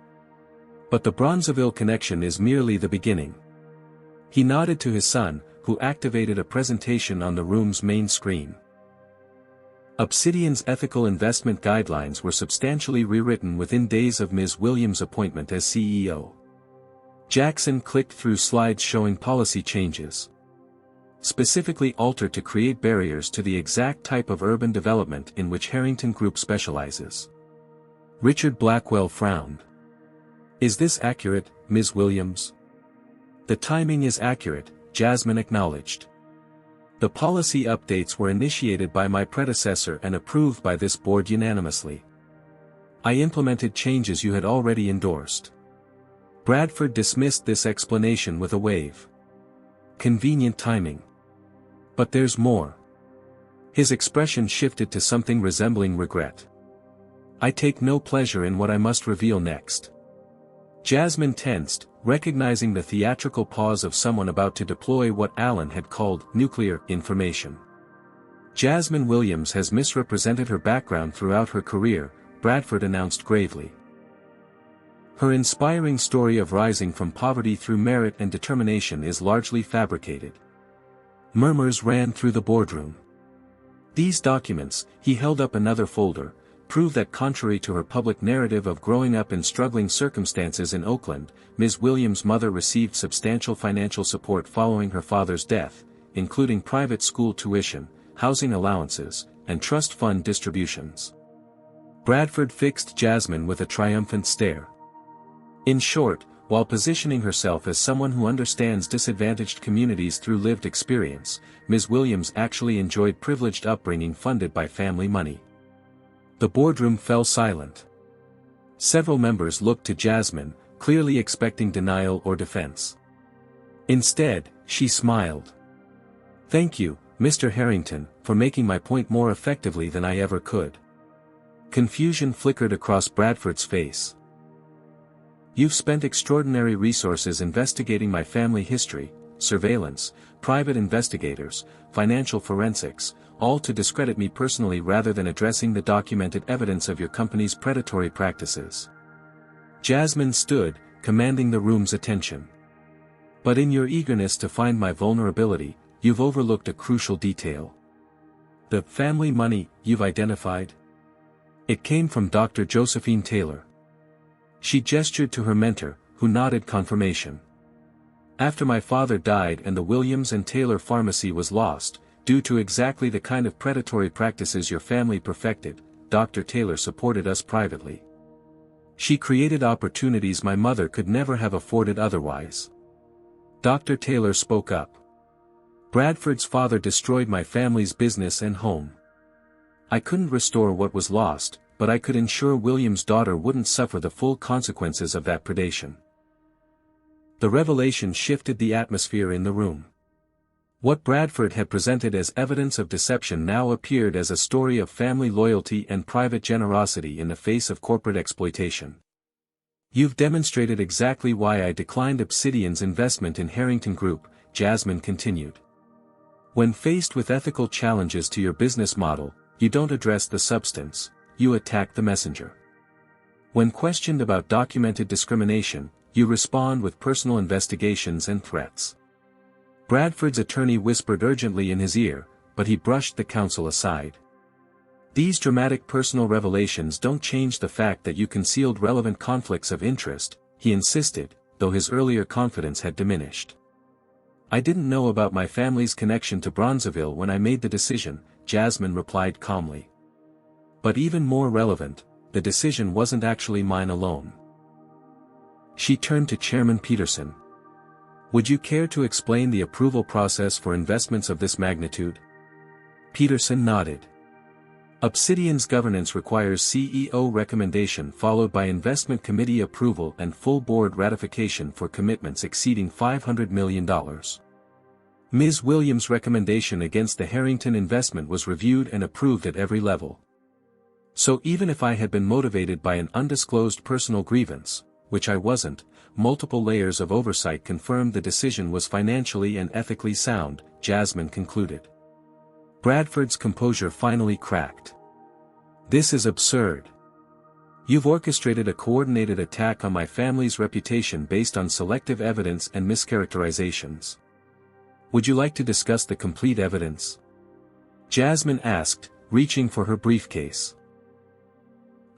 Speaker 1: "But the Bronzeville connection is merely the beginning." He nodded to his son, who activated a presentation on the room's main screen. Obsidian's ethical investment guidelines were substantially rewritten within days of Ms. Williams' appointment as CEO. Jackson clicked through slides showing policy changes. Specifically altered to create barriers to the exact type of urban development in which Harrington Group specializes. Richard Blackwell frowned. "Is this accurate, Ms. Williams?" "The timing is accurate," Jasmine acknowledged. "The policy updates were initiated by my predecessor and approved by this board unanimously. I implemented changes you had already endorsed." Bradford dismissed this explanation with a wave. "Convenient timing. But there's more." His expression shifted to something resembling regret. "I take no pleasure in what I must reveal next." Jasmine tensed, recognizing the theatrical pause of someone about to deploy what Alan had called nuclear information. "Jasmine Williams has misrepresented her background throughout her career," Bradford announced gravely. "Her inspiring story of rising from poverty through merit and determination is largely fabricated." Murmurs ran through the boardroom. These documents, he held up another folder, prove that contrary to her public narrative of growing up in struggling circumstances in Oakland, Ms. Williams' mother received substantial financial support following her father's death, including private school tuition, housing allowances, and trust fund distributions. Bradford fixed Jasmine with a triumphant stare. "In short, While positioning herself as someone who understands disadvantaged communities through lived experience, Ms. Williams actually enjoyed privileged upbringing funded by family money. The boardroom fell silent. Several members looked to Jasmine, clearly expecting denial or defense. Instead, she smiled. "Thank you, Mr. Harrington, for making my point more effectively than I ever could." Confusion flickered across Bradford's face. "You've spent extraordinary resources investigating my family history, surveillance, private investigators, financial forensics, all to discredit me personally rather than addressing the documented evidence of your company's predatory practices." Jasmine stood, commanding the room's attention. "But in your eagerness to find my vulnerability, you've overlooked a crucial detail. The family money you've identified? It came from Dr. Josephine Taylor." She gestured to her mentor, who nodded confirmation. "After my father died and the Williams and Taylor pharmacy was lost, due to exactly the kind of predatory practices your family perfected, Dr. Taylor supported us privately. She created opportunities my mother could never have afforded otherwise." Dr. Taylor spoke up. "Bradford's father destroyed my family's business and home. I couldn't restore what was lost, but I could ensure William's daughter wouldn't suffer the full consequences of that predation." The revelation shifted the atmosphere in the room. What Bradford had presented as evidence of deception now appeared as a story of family loyalty and private generosity in the face of corporate exploitation. "You've demonstrated exactly why I declined Obsidian's investment in Harrington Group," Jasmine continued. "When faced with ethical challenges to your business model, you don't address the substance, you attack the messenger. When questioned about documented discrimination, you respond with personal investigations and threats." Bradford's attorney whispered urgently in his ear, but he brushed the counsel aside. "These dramatic personal revelations don't change the fact that you concealed relevant conflicts of interest," he insisted, though his earlier confidence had diminished. "I didn't know about my family's connection to Bronzeville when I made the decision," Jasmine replied calmly. "But even more relevant, the decision wasn't actually mine alone." She turned to Chairman Peterson. "Would you care to explain the approval process for investments of this magnitude?" Peterson nodded. "Obsidian's governance requires CEO recommendation followed by investment committee approval and full board ratification for commitments exceeding $500 million. Ms. Williams' recommendation against the Harrington investment was reviewed and approved at every level. So even if I had been motivated by an undisclosed personal grievance, which I wasn't, multiple layers of oversight confirmed the decision was financially and ethically sound," Jasmine concluded. Bradford's composure finally cracked. "This is absurd. You've orchestrated a coordinated attack on my family's reputation based on selective evidence and mischaracterizations. Would you like to discuss the complete evidence?" Jasmine asked, reaching for her briefcase.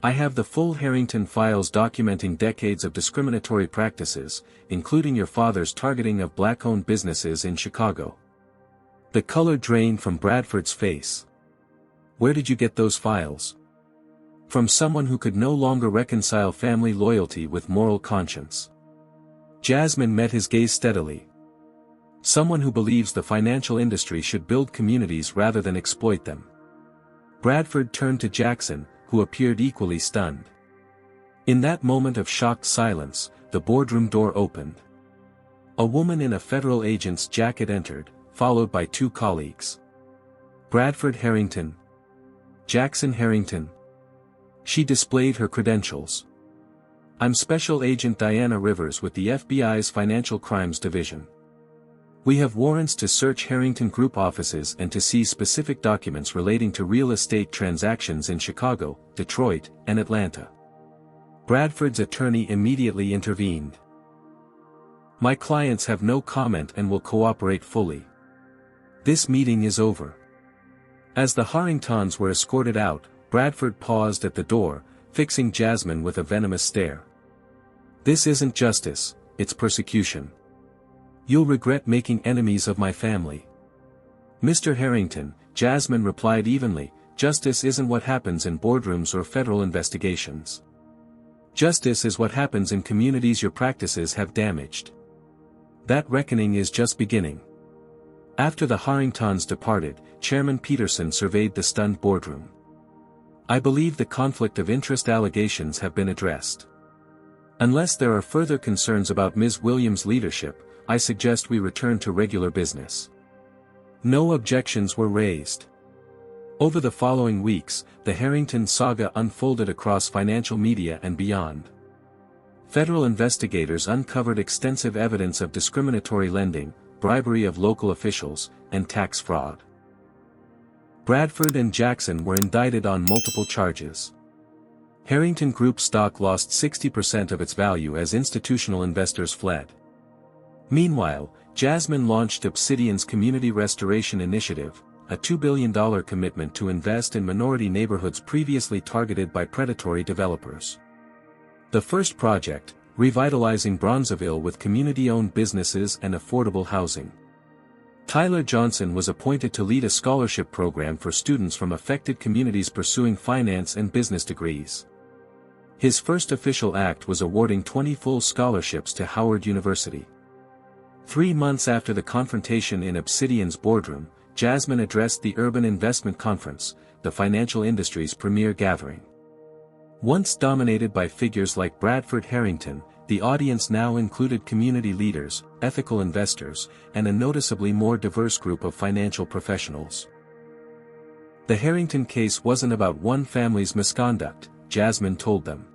Speaker 1: "I have the full Harrington files documenting decades of discriminatory practices, including your father's targeting of black-owned businesses in Chicago." The color drained from Bradford's face. "Where did you get those files?" "From someone who could no longer reconcile family loyalty with moral conscience." Jasmine met his gaze steadily. "Someone who believes the financial industry should build communities rather than exploit them." Bradford turned to Jackson, who appeared equally stunned. In that moment of shocked silence, the boardroom door opened. A woman in a federal agent's jacket entered, followed by two colleagues. "Bradford Harrington. Jackson Harrington." She displayed her credentials. "I'm Special Agent Diana Rivers with the FBI's Financial Crimes Division. We have warrants to search Harrington Group offices and to seize specific documents relating to real estate transactions in Chicago, Detroit, and Atlanta." Bradford's attorney immediately intervened. "My clients have no comment and will cooperate fully. This meeting is over." As the Harringtons were escorted out, Bradford paused at the door, fixing Jasmine with a venomous stare. "This isn't justice, it's persecution. You'll regret making enemies of my family." "Mr. Harrington," Jasmine replied evenly, "justice isn't what happens in boardrooms or federal investigations. Justice is what happens in communities your practices have damaged. That reckoning is just beginning. After the Harringtons departed, Chairman Peterson surveyed the stunned boardroom. I believe the conflict of interest allegations have been addressed. Unless there are further concerns about Ms. Williams' leadership, I suggest we return to regular business. No objections were raised. Over the following weeks, the Harrington saga unfolded across financial media and beyond. Federal investigators uncovered extensive evidence of discriminatory lending, bribery of local officials, and tax fraud. Bradford and Jackson were indicted on multiple charges. Harrington Group stock lost 60% of its value as institutional investors fled. Meanwhile, Jasmine launched Obsidian's Community Restoration Initiative, a $2 billion commitment to invest in minority neighborhoods previously targeted by predatory developers. The first project, revitalizing Bronzeville with community-owned businesses and affordable housing. Tyler Johnson was appointed to lead a scholarship program for students from affected communities pursuing finance and business degrees. His first official act was awarding 20 full scholarships to Howard University. 3 months after the confrontation in Obsidian's boardroom, Jasmine addressed the Urban Investment Conference, the financial industry's premier gathering. Once dominated by figures like Bradford Harrington, the audience now included community leaders, ethical investors, and a noticeably more diverse group of financial professionals. The Harrington case wasn't about one family's misconduct, Jasmine told them.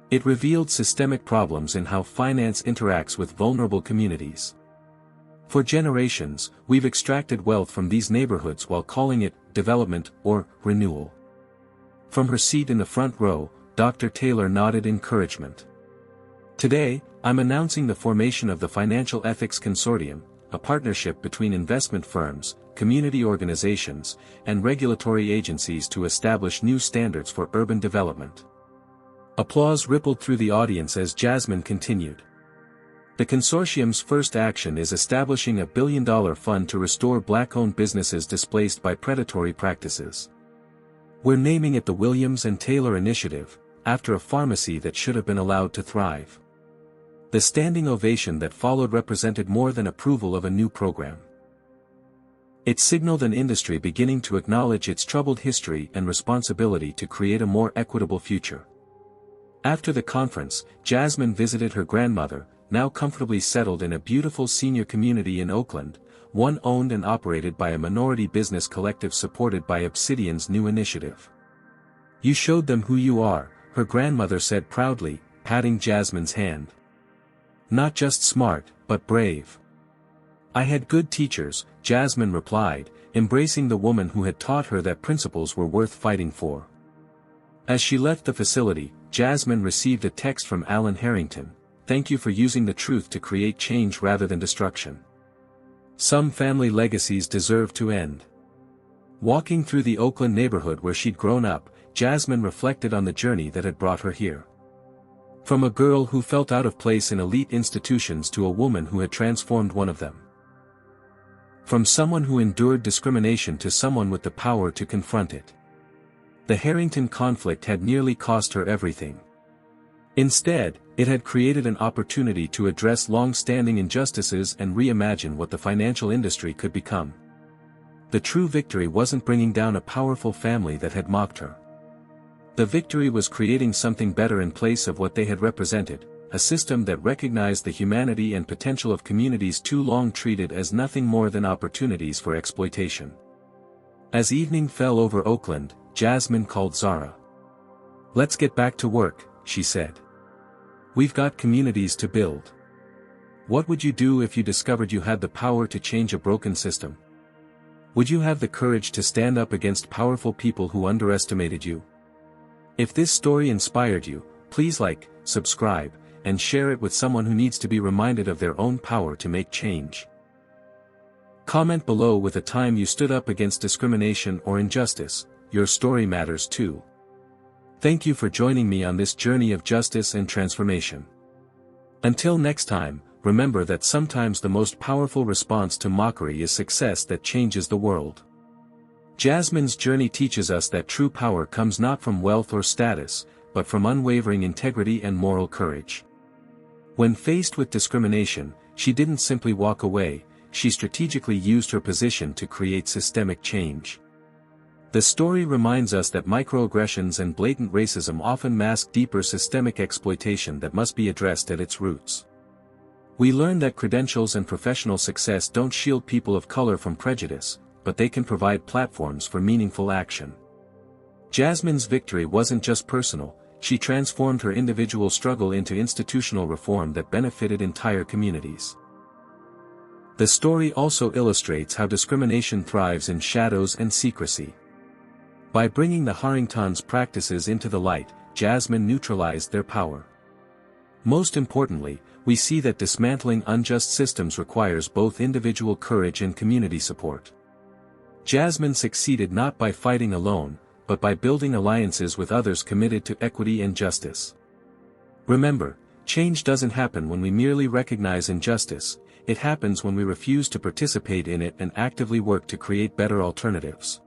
Speaker 1: It revealed systemic problems in how finance interacts with vulnerable communities. For generations, we've extracted wealth from these neighborhoods while calling it development or renewal. From her seat in the front row, Dr. Taylor nodded encouragement. Today, I'm announcing the formation of the Financial Ethics Consortium, a partnership between investment firms, community organizations, and regulatory agencies to establish new standards for urban development. Applause rippled through the audience as Jasmine continued. The consortium's first action is establishing a $1 billion fund to restore Black-owned businesses displaced by predatory practices. We're naming it the Williams and Taylor Initiative, after a pharmacy that should have been allowed to thrive. The standing ovation that followed represented more than approval of a new program. It signaled an industry beginning to acknowledge its troubled history and responsibility to create a more equitable future. After the conference, Jasmine visited her grandmother, now comfortably settled in a beautiful senior community in Oakland, one owned and operated by a minority business collective supported by Obsidian's new initiative. You showed them who you are, her grandmother said proudly, patting Jasmine's hand. Not just smart, but brave. I had good teachers, Jasmine replied, embracing the woman who had taught her that principles were worth fighting for. As she left the facility, Jasmine received a text from Alan Harrington. Thank you for using the truth to create change rather than destruction. Some family legacies deserve to end. Walking through the Oakland neighborhood where she'd grown up, Jasmine reflected on the journey that had brought her here. From a girl who felt out of place in elite institutions to a woman who had transformed one of them. From someone who endured discrimination to someone with the power to confront it. The Harrington conflict had nearly cost her everything. Instead, it had created an opportunity to address long-standing injustices and reimagine what the financial industry could become. The true victory wasn't bringing down a powerful family that had mocked her. The victory was creating something better in place of what they had represented, a system that recognized the humanity and potential of communities too long treated as nothing more than opportunities for exploitation. As evening fell over Oakland, Jasmine called Zara. Let's get back to work, she said. We've got communities to build. What would you do if you discovered you had the power to change a broken system? Would you have the courage to stand up against powerful people who underestimated you? If this story inspired you, please like, subscribe, and share it with someone who needs to be reminded of their own power to make change. Comment below with a time you stood up against discrimination or injustice. Your story matters too. Thank you for joining me on this journey of justice and transformation. Until next time, remember that sometimes the most powerful response to mockery is success that changes the world. Jasmine's journey teaches us that true power comes not from wealth or status, but from unwavering integrity and moral courage. When faced with discrimination, she didn't simply walk away, she strategically used her position to create systemic change. The story reminds us that microaggressions and blatant racism often mask deeper systemic exploitation that must be addressed at its roots. We learn that credentials and professional success don't shield people of color from prejudice, but they can provide platforms for meaningful action. Jasmine's victory wasn't just personal, she transformed her individual struggle into institutional reform that benefited entire communities. The story also illustrates how discrimination thrives in shadows and secrecy. By bringing the Harrington's practices into the light, Jasmine neutralized their power. Most importantly, we see that dismantling unjust systems requires both individual courage and community support. Jasmine succeeded not by fighting alone, but by building alliances with others committed to equity and justice. Remember, change doesn't happen when we merely recognize injustice, it happens when we refuse to participate in it and actively work to create better alternatives.